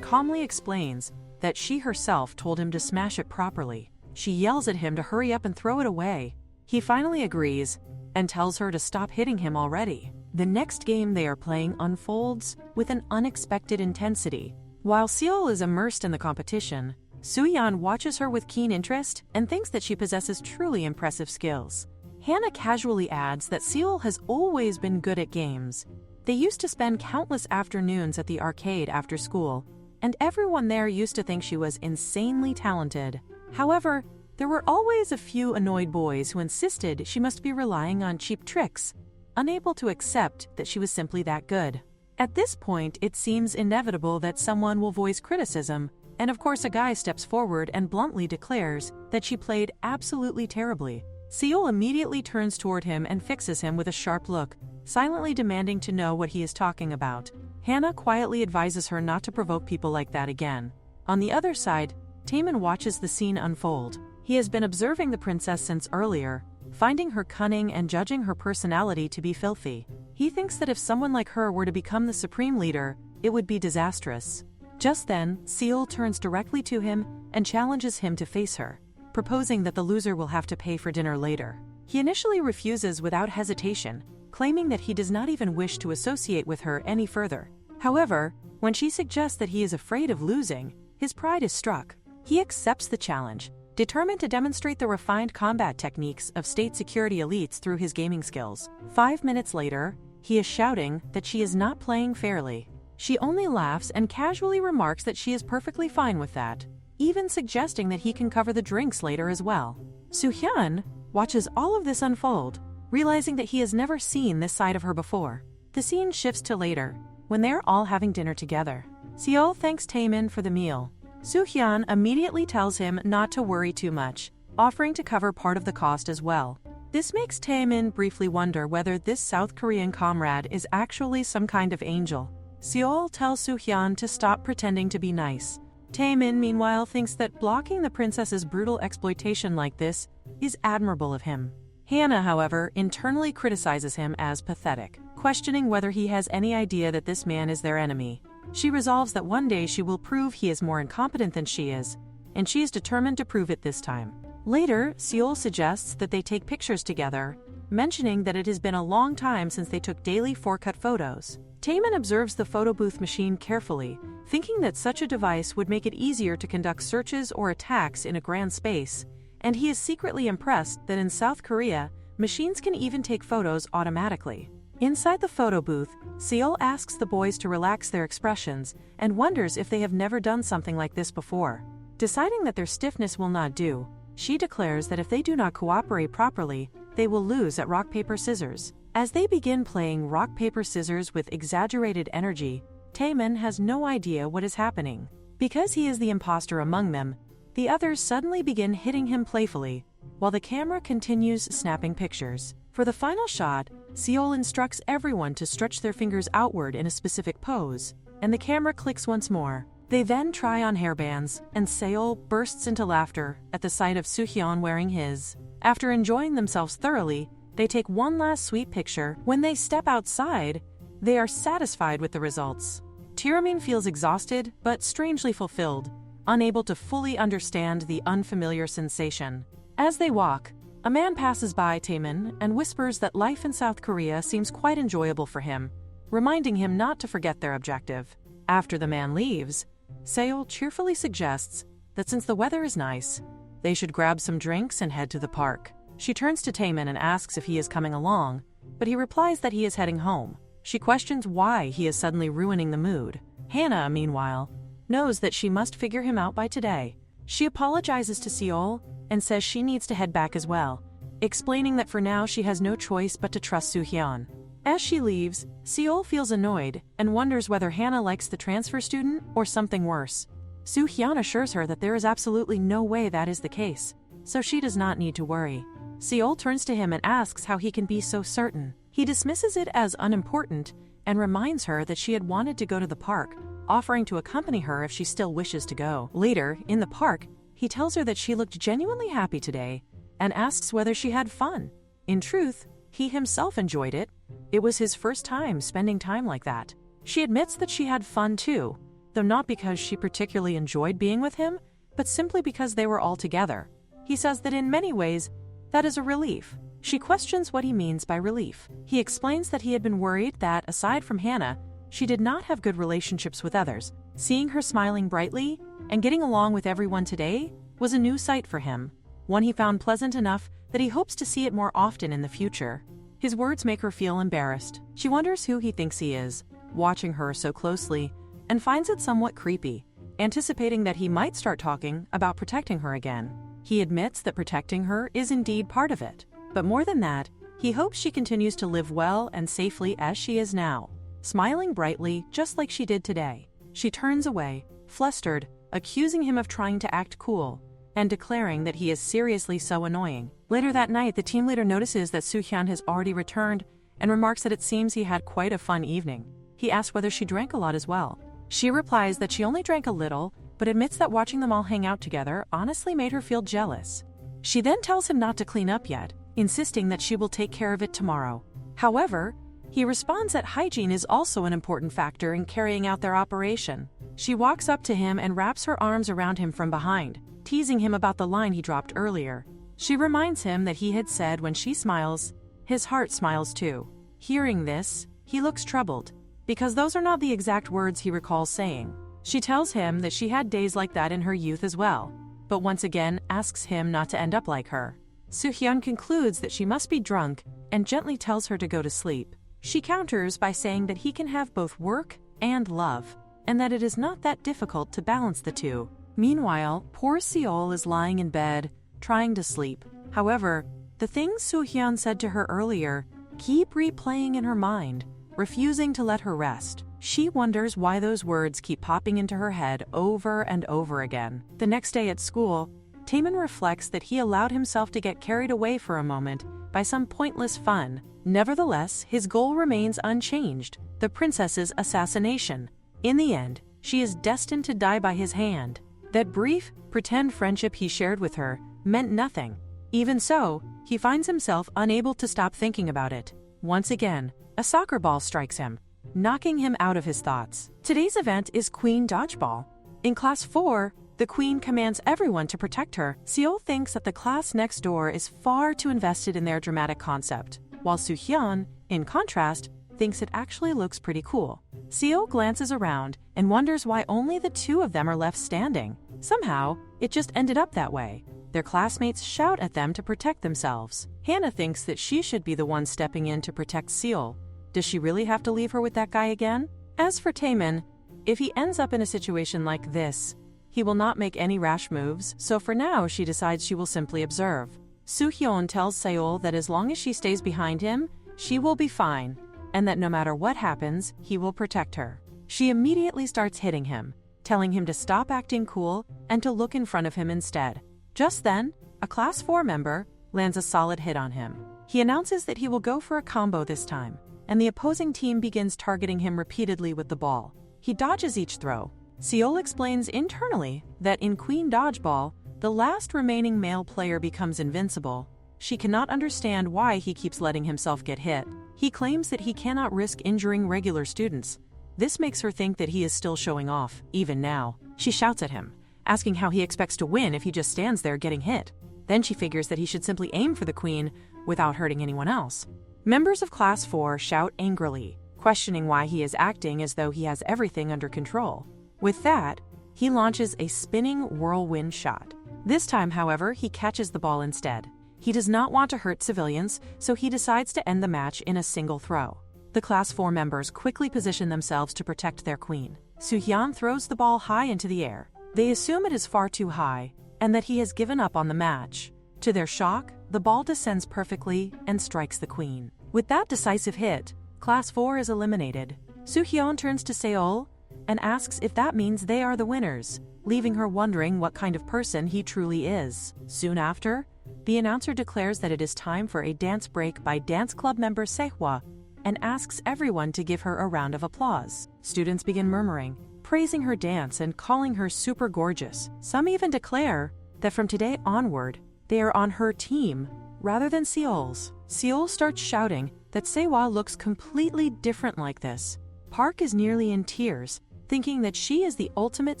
calmly explains that she herself told him to smash it properly. She yells at him to hurry up and throw it away. He finally agrees and tells her to stop hitting him already. The next game they are playing unfolds with an unexpected intensity. While Seol is immersed in the competition, Soo-yeon watches her with keen interest and thinks that she possesses truly impressive skills. Hannah casually adds that Seol has always been good at games. They used to spend countless afternoons at the arcade after school, and everyone there used to think she was insanely talented. However, there were always a few annoyed boys who insisted she must be relying on cheap tricks, unable to accept that she was simply that good. At this point, it seems inevitable that someone will voice criticism, and of course a guy steps forward and bluntly declares that she played absolutely terribly. Seol immediately turns toward him and fixes him with a sharp look, silently demanding to know what he is talking about. Hannah quietly advises her not to provoke people like that again. On the other side, Taemin watches the scene unfold. He has been observing the princess since earlier, finding her cunning and judging her personality to be filthy. He thinks that if someone like her were to become the supreme leader, it would be disastrous. Just then, Seol turns directly to him and challenges him to face her, proposing that the loser will have to pay for dinner later. He initially refuses without hesitation, claiming that he does not even wish to associate with her any further. However, when she suggests that he is afraid of losing, his pride is struck. He accepts the challenge, determined to demonstrate the refined combat techniques of state security elites through his gaming skills. 5 minutes later, he is shouting that she is not playing fairly. She only laughs and casually remarks that she is perfectly fine with that, even suggesting that he can cover the drinks later as well. Soo-hyun watches all of this unfold, realizing that he has never seen this side of her before. The scene shifts to later, when they're all having dinner together. Seol thanks Taemin for the meal. Soo-hyun immediately tells him not to worry too much, offering to cover part of the cost as well. This makes Taemin briefly wonder whether this South Korean comrade is actually some kind of angel. Seol tells Soo-hyun to stop pretending to be nice. Taemin, meanwhile, thinks that blocking the princess's brutal exploitation like this is admirable of him. Hannah, however, internally criticizes him as pathetic, questioning whether he has any idea that this man is their enemy. She resolves that one day she will prove he is more incompetent than she is, and she is determined to prove it this time. Later, Seol suggests that they take pictures together, mentioning that it has been a long time since they took daily 4-cut photos. Taemin observes the photo booth machine carefully, thinking that such a device would make it easier to conduct searches or attacks in a grand space, and he is secretly impressed that in South Korea, machines can even take photos automatically. Inside the photo booth, Seol asks the boys to relax their expressions and wonders if they have never done something like this before. Deciding that their stiffness will not do, she declares that if they do not cooperate properly, they will lose at rock, paper, scissors. As they begin playing rock, paper, scissors with exaggerated energy, Taemin has no idea what is happening. Because he is the imposter among them, the others suddenly begin hitting him playfully, while the camera continues snapping pictures. For the final shot, Seol instructs everyone to stretch their fingers outward in a specific pose, and the camera clicks once more. They then try on hairbands, and Seol bursts into laughter at the sight of Soo-hyun wearing his. After enjoying themselves thoroughly, they take one last sweet picture. When they step outside, they are satisfied with the results. Taemin feels exhausted but strangely fulfilled, unable to fully understand the unfamiliar sensation. As they walk, a man passes by Taemin and whispers that life in South Korea seems quite enjoyable for him, reminding him not to forget their objective. After the man leaves, Seol cheerfully suggests that since the weather is nice, they should grab some drinks and head to the park. She turns to Taemin and asks if he is coming along, but he replies that he is heading home. She questions why he is suddenly ruining the mood. Hannah, meanwhile, knows that she must figure him out by today. She apologizes to Seol and says she needs to head back as well, explaining that for now she has no choice but to trust Soo-hyun. As she leaves, Seol feels annoyed and wonders whether Hannah likes the transfer student or something worse. Soo-hyun assures her that there is absolutely no way that is the case, so she does not need to worry. Seol turns to him and asks how he can be so certain. He dismisses it as unimportant and reminds her that she had wanted to go to the park, offering to accompany her if she still wishes to go. Later, in the park, he tells her that she looked genuinely happy today and asks whether she had fun. In truth, he himself enjoyed it. It was his first time spending time like that. She admits that she had fun too, though not because she particularly enjoyed being with him, but simply because they were all together. He says that in many ways, that is a relief. She questions what he means by relief. He explains that he had been worried that, aside from Hannah, she did not have good relationships with others. Seeing her smiling brightly and getting along with everyone today was a new sight for him, one he found pleasant enough that he hopes to see it more often in the future. His words make her feel embarrassed. She wonders who he thinks he is, watching her so closely, and finds it somewhat creepy, anticipating that he might start talking about protecting her again. He admits that protecting her is indeed part of it, but more than that, he hopes she continues to live well and safely as she is now, smiling brightly just like she did today. She turns away, flustered, accusing him of trying to act cool, and declaring that he is seriously so annoying. Later that night, the team leader notices that Soo-hyun has already returned and remarks that it seems he had quite a fun evening. He asks whether she drank a lot as well. She replies that she only drank a little, but admits that watching them all hang out together honestly made her feel jealous. She then tells him not to clean up yet, insisting that she will take care of it tomorrow. However, he responds that hygiene is also an important factor in carrying out their operation. She walks up to him and wraps her arms around him from behind, teasing him about the line he dropped earlier. She reminds him that he had said when she smiles, his heart smiles too. Hearing this, he looks troubled, because those are not the exact words he recalls saying. She tells him that she had days like that in her youth as well, but once again asks him not to end up like her. Soo-hyun concludes that she must be drunk and gently tells her to go to sleep. She counters by saying that he can have both work and love, and that it is not that difficult to balance the two. Meanwhile, poor Seol is lying in bed, trying to sleep. However, the things Soo-hyun said to her earlier keep replaying in her mind, refusing to let her rest. She wonders why those words keep popping into her head over and over again. The next day at school, Taemin reflects that he allowed himself to get carried away for a moment by some pointless fun. Nevertheless, his goal remains unchanged: the princess's assassination. In the end, she is destined to die by his hand. That brief, pretend friendship he shared with her meant nothing. Even so, he finds himself unable to stop thinking about it. Once again, a soccer ball strikes him, knocking him out of his thoughts. Today's event is Queen Dodgeball. In Class 4, The queen commands everyone to protect her. Seol thinks that the class next door is far too invested in their dramatic concept, while Soo-hyun, in contrast, thinks it actually looks pretty cool. Seol glances around and wonders why only the two of them are left standing. Somehow, it just ended up that way. Their classmates shout at them to protect themselves. Hannah thinks that she should be the one stepping in to protect Seol. Does she really have to leave her with that guy again? As for Taemin, if he ends up in a situation like this, he will not make any rash moves, so for now she decides she will simply observe. Soo-hyun tells Seol that as long as she stays behind him, she will be fine, and that no matter what happens, he will protect her. She immediately starts hitting him, telling him to stop acting cool and to look in front of him instead. Just then, a Class 4 member lands a solid hit on him. He announces that he will go for a combo this time, and the opposing team begins targeting him repeatedly with the ball. He dodges each throw. Seol explains internally that in Queen Dodgeball, the last remaining male player becomes invincible. She cannot understand why he keeps letting himself get hit. He claims that he cannot risk injuring regular students. This makes her think that he is still showing off, even now. She shouts at him, asking how he expects to win if he just stands there getting hit. Then she figures that he should simply aim for the queen without hurting anyone else. Members of Class 4 shout angrily, questioning why he is acting as though he has everything under control. With that, he launches a spinning whirlwind shot. This time, however, he catches the ball instead. He does not want to hurt civilians, so he decides to end the match in a single throw. The Class 4 members quickly position themselves to protect their queen. Soo-hyun throws the ball high into the air. They assume it is far too high, and that he has given up on the match. To their shock, the ball descends perfectly and strikes the queen. With that decisive hit, Class 4 is eliminated. Soo-hyun turns to Seol and asks if that means they are the winners, leaving her wondering what kind of person he truly is. Soon after, the announcer declares that it is time for a dance break by dance club member Sehwa and asks everyone to give her a round of applause. Students begin murmuring, praising her dance and calling her super gorgeous. Some even declare that from today onward, they are on her team rather than Seol's. Seol starts shouting that Sehwa looks completely different like this. Park is nearly in tears, thinking that she is the ultimate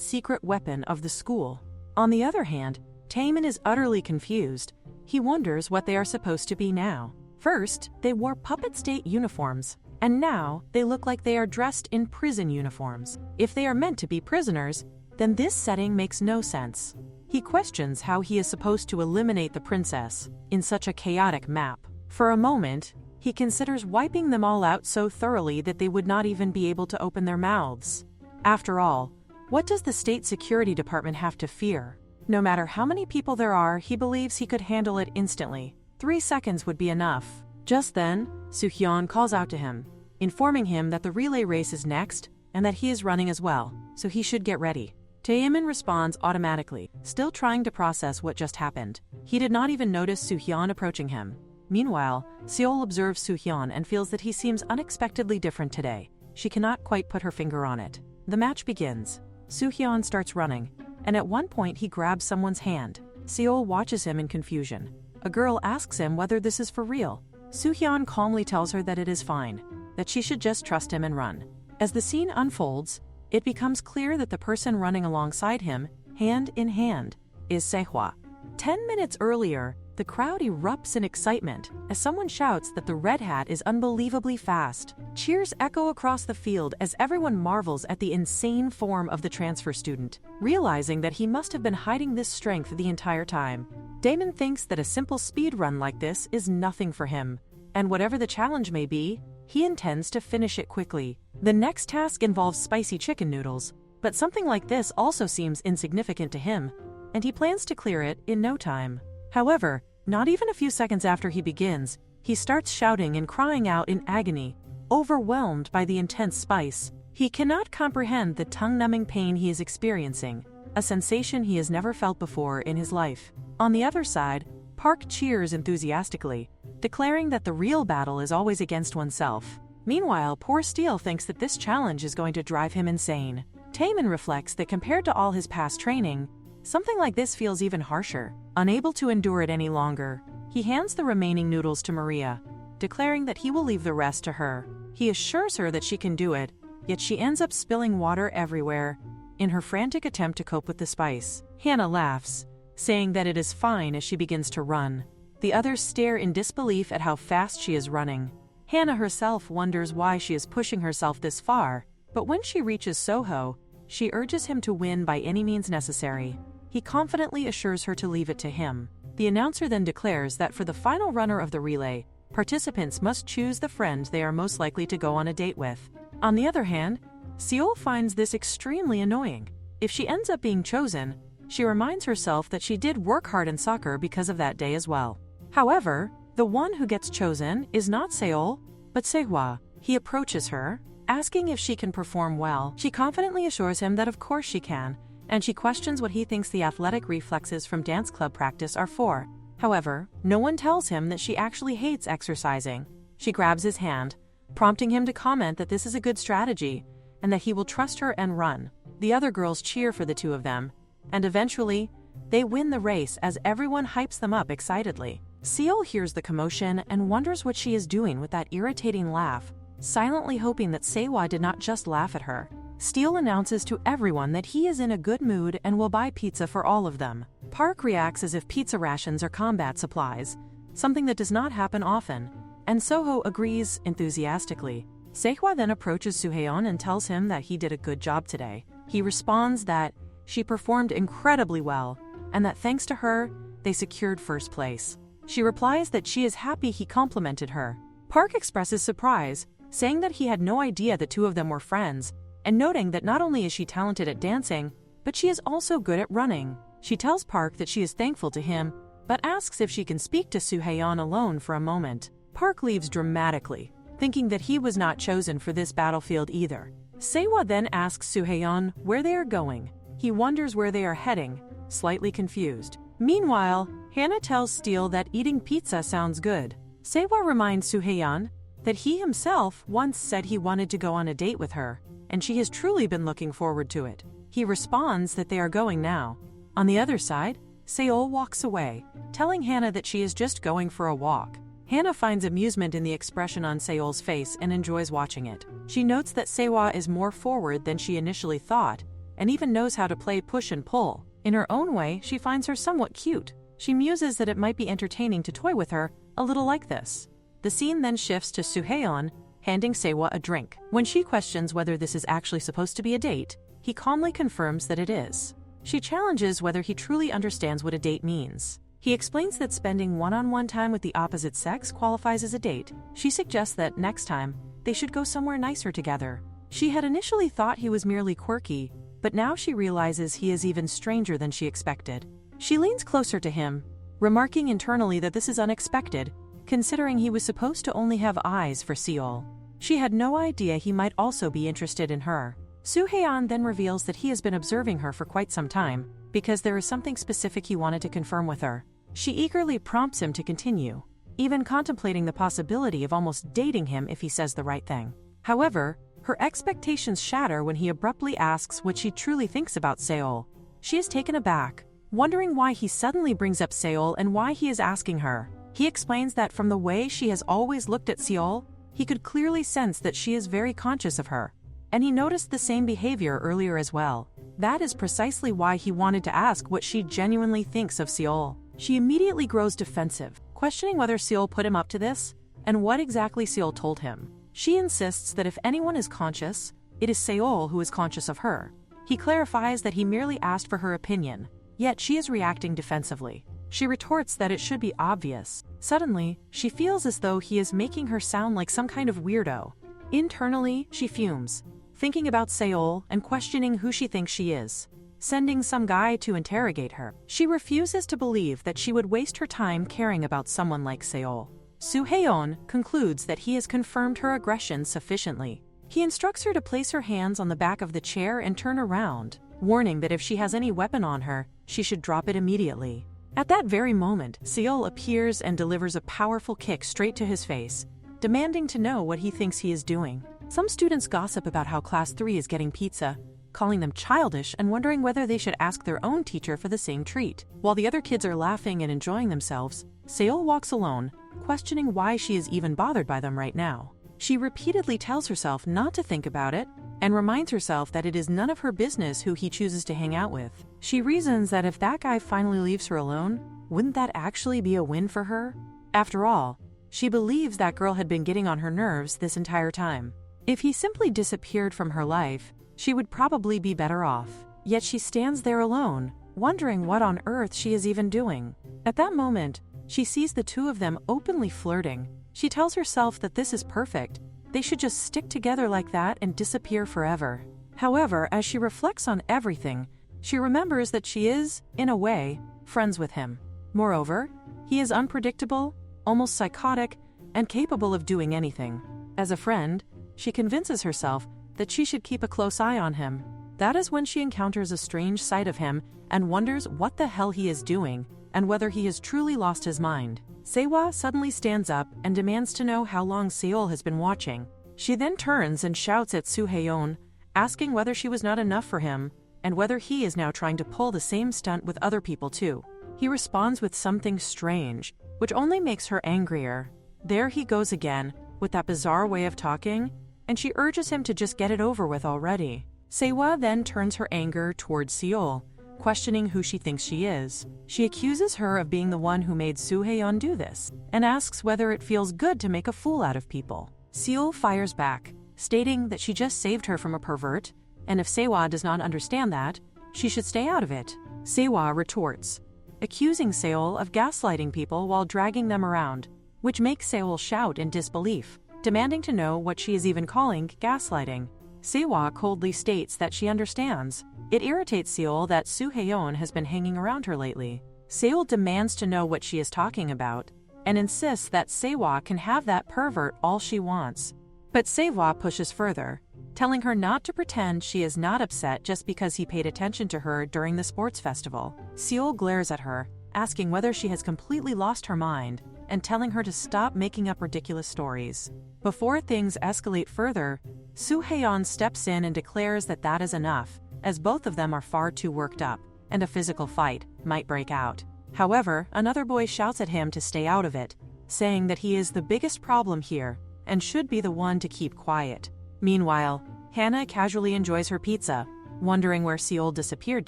secret weapon of the school. On the other hand, Taemin is utterly confused. He wonders what they are supposed to be now. First, they wore puppet state uniforms, and now they look like they are dressed in prison uniforms. If they are meant to be prisoners, then this setting makes no sense. He questions how he is supposed to eliminate the princess in such a chaotic map. For a moment, he considers wiping them all out so thoroughly that they would not even be able to open their mouths. After all, what does the State Security Department have to fear? No matter how many people there are, he believes he could handle it instantly. 3 seconds would be enough. Just then, Soo-hyun calls out to him, informing him that the relay race is next and that he is running as well, so he should get ready. Taemin responds automatically, still trying to process what just happened. He did not even notice Soo-hyun approaching him. Meanwhile, Seol observes Soo-hyun and feels that he seems unexpectedly different today. She cannot quite put her finger on it. The match begins. Soo-hyun starts running, and at one point he grabs someone's hand. Seol watches him in confusion. A girl asks him whether this is for real. Soo-hyun calmly tells her that it is fine, that she should just trust him and run. As the scene unfolds, it becomes clear that the person running alongside him, hand in hand, is Sehwa. 10 minutes earlier, the crowd erupts in excitement as someone shouts that the red hat is unbelievably fast. Cheers echo across the field as everyone marvels at the insane form of the transfer student, realizing that he must have been hiding this strength the entire time. Damon thinks that a simple speed run like this is nothing for him, and whatever the challenge may be, he intends to finish it quickly. The next task involves spicy chicken noodles, but something like this also seems insignificant to him, and he plans to clear it in no time. However, not even a few seconds after he begins, he starts shouting and crying out in agony, overwhelmed by the intense spice. He cannot comprehend the tongue-numbing pain he is experiencing, a sensation he has never felt before in his life. On the other side, Park cheers enthusiastically, declaring that the real battle is always against oneself. Meanwhile, poor Steele thinks that this challenge is going to drive him insane. Taemin reflects that compared to all his past training, something like this feels even harsher. Unable to endure it any longer, he hands the remaining noodles to Maria, declaring that he will leave the rest to her. He assures her that she can do it, yet she ends up spilling water everywhere, in her frantic attempt to cope with the spice. Hannah laughs, saying that it is fine as she begins to run. The others stare in disbelief at how fast she is running. Hannah herself wonders why she is pushing herself this far, but when she reaches Soho, she urges him to win by any means necessary. He confidently assures her to leave it to him. The announcer then declares that for the final runner of the relay, participants must choose the friend they are most likely to go on a date with. On the other hand, Seol finds this extremely annoying. If she ends up being chosen, she reminds herself that she did work hard in soccer because of that day as well. However, the one who gets chosen is not Seol, but Sehwa. He approaches her, asking if she can perform well. She confidently assures him that of course she can, and she questions what he thinks the athletic reflexes from dance club practice are for. However, no one tells him that she actually hates exercising. She grabs his hand, prompting him to comment that this is a good strategy, and that he will trust her and run. The other girls cheer for the two of them, and eventually, they win the race as everyone hypes them up excitedly. Seol hears the commotion and wonders what she is doing with that irritating laugh, silently hoping that Sehwa did not just laugh at her. Steele announces to everyone that he is in a good mood and will buy pizza for all of them. Park reacts as if pizza rations are combat supplies, something that does not happen often, and Soho agrees enthusiastically. Sehwa then approaches Soohaeon and tells him that he did a good job today. He responds that she performed incredibly well, and that thanks to her, they secured first place. She replies that she is happy he complimented her. Park expresses surprise, saying that he had no idea the two of them were friends, and noting that not only is she talented at dancing, but she is also good at running. She tells Park that she is thankful to him, but asks if she can speak to Soohaeon alone for a moment. Park leaves dramatically, thinking that he was not chosen for this battlefield either. Sehwa then asks Soohaeon where they are going. He wonders where they are heading, slightly confused. Meanwhile, Hannah tells Steele that eating pizza sounds good. Sehwa reminds Soohaeon that he himself once said he wanted to go on a date with her, and she has truly been looking forward to it. He responds that they are going now. On the other side, Seol walks away, telling Hannah that she is just going for a walk. Hannah finds amusement in the expression on Seol's face and enjoys watching it. She notes that Sehwa is more forward than she initially thought, and even knows how to play push and pull. In her own way, she finds her somewhat cute. She muses that it might be entertaining to toy with her, a little like this. The scene then shifts to Soohaeon, handing Sehwa a drink. When she questions whether this is actually supposed to be a date, he calmly confirms that it is. She challenges whether he truly understands what a date means. He explains that spending one-on-one time with the opposite sex qualifies as a date. She suggests that next time, they should go somewhere nicer together. She had initially thought he was merely quirky, but now she realizes he is even stranger than she expected. She leans closer to him, remarking internally that this is unexpected, considering he was supposed to only have eyes for Seol. She had no idea he might also be interested in her. Soohaeon then reveals that he has been observing her for quite some time, because there is something specific he wanted to confirm with her. She eagerly prompts him to continue, even contemplating the possibility of almost dating him if he says the right thing. However, her expectations shatter when he abruptly asks what she truly thinks about Seol. She is taken aback, wondering why he suddenly brings up Seol and why he is asking her. He explains that from the way she has always looked at Seol, he could clearly sense that she is very conscious of her, and he noticed the same behavior earlier as well. That is precisely why he wanted to ask what she genuinely thinks of Seol. She immediately grows defensive, questioning whether Seol put him up to this, and what exactly Seol told him. She insists that if anyone is conscious, it is Seol who is conscious of her. He clarifies that he merely asked for her opinion, yet she is reacting defensively. She retorts that it should be obvious. Suddenly, she feels as though he is making her sound like some kind of weirdo. Internally, she fumes, thinking about Seol and questioning who she thinks she is, sending some guy to interrogate her. She refuses to believe that she would waste her time caring about someone like Seol. Soohaeon concludes that he has confirmed her aggression sufficiently. He instructs her to place her hands on the back of the chair and turn around, warning that if she has any weapon on her, she should drop it immediately. At that very moment, Seol appears and delivers a powerful kick straight to his face, demanding to know what he thinks he is doing. Some students gossip about how Class 3 is getting pizza, calling them childish and wondering whether they should ask their own teacher for the same treat. While the other kids are laughing and enjoying themselves, Seol walks alone, questioning why she is even bothered by them right now. She repeatedly tells herself not to think about it and reminds herself that it is none of her business who he chooses to hang out with. She reasons that if that guy finally leaves her alone, wouldn't that actually be a win for her? After all, she believes that girl had been getting on her nerves this entire time. If he simply disappeared from her life, she would probably be better off. Yet she stands there alone, wondering what on earth she is even doing. At that moment, she sees the two of them openly flirting. She tells herself that this is perfect. They should just stick together like that and disappear forever. However, as she reflects on everything, she remembers that she is, in a way, friends with him. Moreover, he is unpredictable, almost psychotic, and capable of doing anything. As a friend, she convinces herself that she should keep a close eye on him. That is when she encounters a strange side of him and wonders what the hell he is doing and whether he has truly lost his mind. Sehwa suddenly stands up and demands to know how long Seol has been watching. She then turns and shouts at Soo-haeon, asking whether she was not enough for him and whether he is now trying to pull the same stunt with other people too. He responds with something strange, which only makes her angrier. There he goes again, with that bizarre way of talking, and she urges him to just get it over with already. Sehwa then turns her anger towards Seol, questioning who she thinks she is. She accuses her of being the one who made Soo-haeon do this, and asks whether it feels good to make a fool out of people. Seol fires back, stating that she just saved her from a pervert, and if Sehwa does not understand that, she should stay out of it. Sehwa retorts, accusing Seol of gaslighting people while dragging them around, which makes Seol shout in disbelief, demanding to know what she is even calling gaslighting. Sehwa coldly states that she understands. It irritates Seol that Soo-haeon has been hanging around her lately. Seol demands to know what she is talking about, and insists that Sehwa can have that pervert all she wants. But Sehwa pushes further, telling her not to pretend she is not upset just because he paid attention to her during the sports festival. Seol glares at her, asking whether she has completely lost her mind, and telling her to stop making up ridiculous stories. Before things escalate further, Soo-haeon steps in and declares that that is enough, as both of them are far too worked up, and a physical fight might break out. However, another boy shouts at him to stay out of it, saying that he is the biggest problem here and should be the one to keep quiet. Meanwhile, Hannah casually enjoys her pizza, wondering where Seol disappeared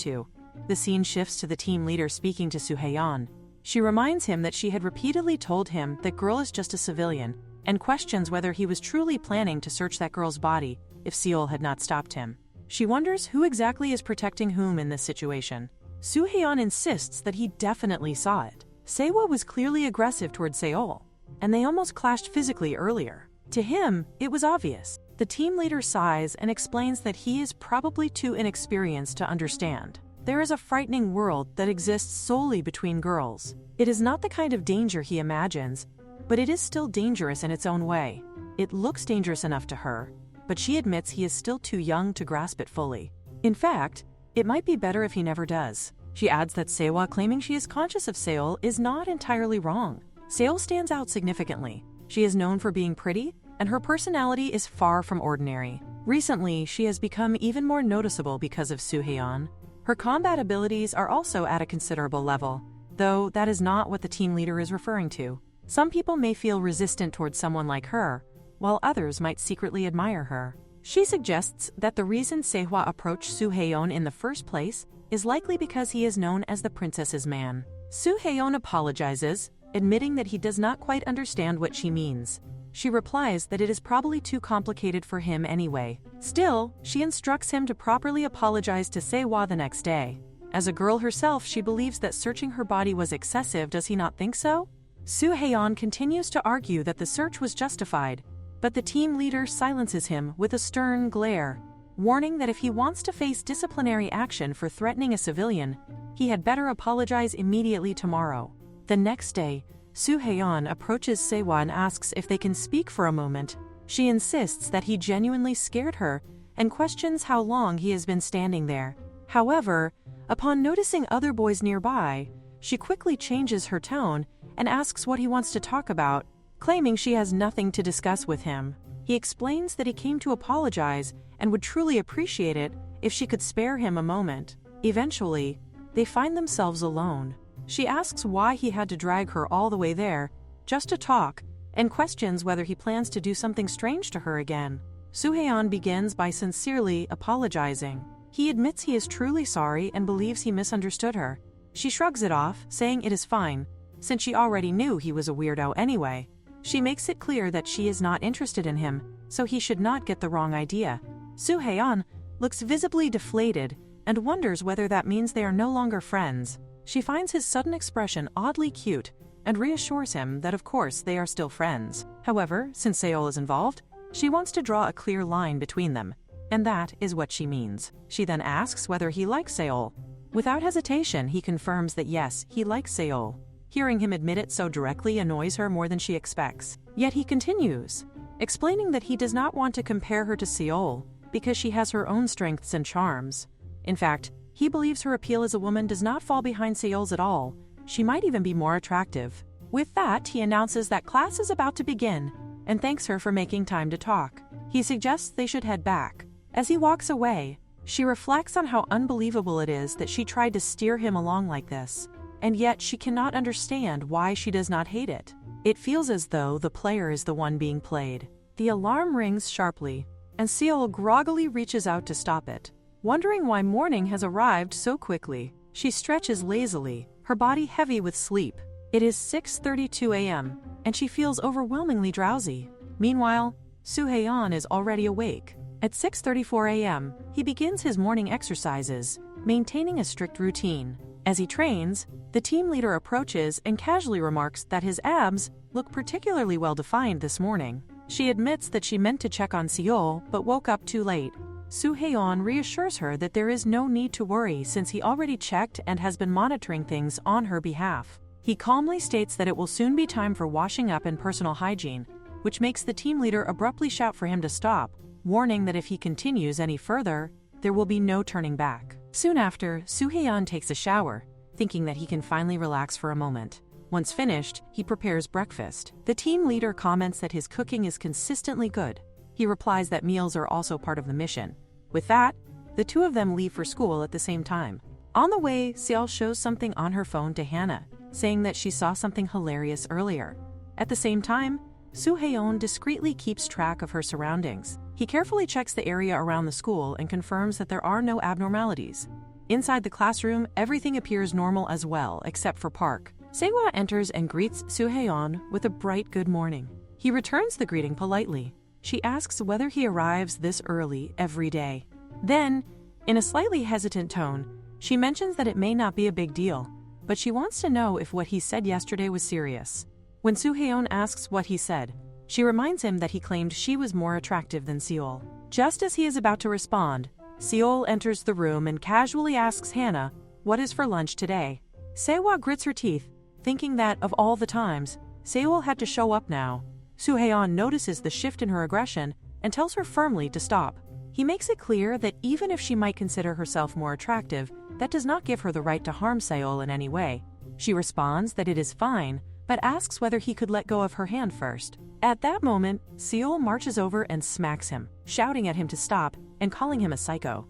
to. The scene shifts to the team leader speaking to Soo-haeon. She reminds him that she had repeatedly told him that girl is just a civilian, and questions whether he was truly planning to search that girl's body if Seol had not stopped him. She wonders who exactly is protecting whom in this situation. Soo-haeon insists that he definitely saw it. Sehwa was clearly aggressive towards Seol, and they almost clashed physically earlier. To him, it was obvious. The team leader sighs and explains that he is probably too inexperienced to understand. There is a frightening world that exists solely between girls. It is not the kind of danger he imagines, but it is still dangerous in its own way. It looks dangerous enough to her, but she admits he is still too young to grasp it fully. In fact, it might be better if he never does. She adds that Sehwa claiming she is conscious of Seol is not entirely wrong. Seol stands out significantly. She is known for being pretty, and her personality is far from ordinary. Recently, she has become even more noticeable because of Soo-haeon. Her combat abilities are also at a considerable level, though that is not what the team leader is referring to. Some people may feel resistant towards someone like her, while others might secretly admire her. She suggests that the reason Sehwa approached Soo-haeon in the first place is likely because he is known as the princess's man. Soo-haeon apologizes, admitting that he does not quite understand what she means. She replies that it is probably too complicated for him anyway. Still, she instructs him to properly apologize to Sehwa the next day. As a girl herself, she believes that searching her body was excessive. Does he not think so? Soo-haeon continues to argue that the search was justified, but the team leader silences him with a stern glare, warning that if he wants to face disciplinary action for threatening a civilian, he had better apologize immediately tomorrow. The next day, Soo-haeon approaches Sehwa and asks if they can speak for a moment. She insists that he genuinely scared her and questions how long he has been standing there. However, upon noticing other boys nearby, she quickly changes her tone and asks what he wants to talk about, claiming she has nothing to discuss with him. He explains that he came to apologize and would truly appreciate it if she could spare him a moment. Eventually, they find themselves alone. She asks why he had to drag her all the way there, just to talk, and questions whether he plans to do something strange to her again. Soo-hae-on begins by sincerely apologizing. He admits he is truly sorry and believes he misunderstood her. She shrugs it off, saying it is fine, since she already knew he was a weirdo anyway. She makes it clear that she is not interested in him, so he should not get the wrong idea. Soo-hae-on looks visibly deflated and wonders whether that means they are no longer friends. She finds his sudden expression oddly cute and reassures him that of course they are still friends. However, since Seol is involved, she wants to draw a clear line between them, and that is what she means. She then asks whether he likes Seol. Without hesitation, he confirms that yes, he likes Seol. Hearing him admit it so directly annoys her more than she expects. Yet he continues, explaining that he does not want to compare her to Seol because she has her own strengths and charms. In fact, he believes her appeal as a woman does not fall behind Seol's at all. She might even be more attractive. With that, he announces that class is about to begin and thanks her for making time to talk. He suggests they should head back. As he walks away, she reflects on how unbelievable it is that she tried to steer him along like this, and yet she cannot understand why she does not hate it. It feels as though the player is the one being played. The alarm rings sharply, and Seol groggily reaches out to stop it. Wondering why morning has arrived so quickly, she stretches lazily, her body heavy with sleep. It is 6:32 a.m., and she feels overwhelmingly drowsy. Meanwhile, Soo-hae-on is already awake. At 6:34 a.m., he begins his morning exercises, maintaining a strict routine. As he trains, the team leader approaches and casually remarks that his abs look particularly well defined this morning. She admits that she meant to check on Seol but woke up too late. Soo-hae-on reassures her that there is no need to worry since he already checked and has been monitoring things on her behalf. He calmly states that it will soon be time for washing up and personal hygiene, which makes the team leader abruptly shout for him to stop, warning that if he continues any further, there will be no turning back. Soon after, Soo-hae-on takes a shower, thinking that he can finally relax for a moment. Once finished, he prepares breakfast. The team leader comments that his cooking is consistently good. He replies that meals are also part of the mission. With that, the two of them leave for school at the same time. On the way, Seol shows something on her phone to Hannah, saying that she saw something hilarious earlier. At the same time, Soo-hae-on discreetly keeps track of her surroundings. He carefully checks the area around the school and confirms that there are no abnormalities. Inside the classroom, everything appears normal as well, except for Park. Saehwa enters and greets Soo-hae-on with a bright good morning. He returns the greeting politely. She asks whether he arrives this early every day. Then, in a slightly hesitant tone, she mentions that it may not be a big deal, but she wants to know if what he said yesterday was serious. When Soo-hae-on asks what he said, she reminds him that he claimed she was more attractive than Seol. Just as he is about to respond, Seol enters the room and casually asks Hannah, "What is for lunch today?" Saehwa grits her teeth, thinking that, of all the times, Seol had to show up now. Soo-hae-on notices the shift in her aggression and tells her firmly to stop. He makes it clear that even if she might consider herself more attractive, that does not give her the right to harm Seol in any way. She responds that it is fine, but asks whether he could let go of her hand first. At that moment, Seol marches over and smacks him, shouting at him to stop and calling him a psycho.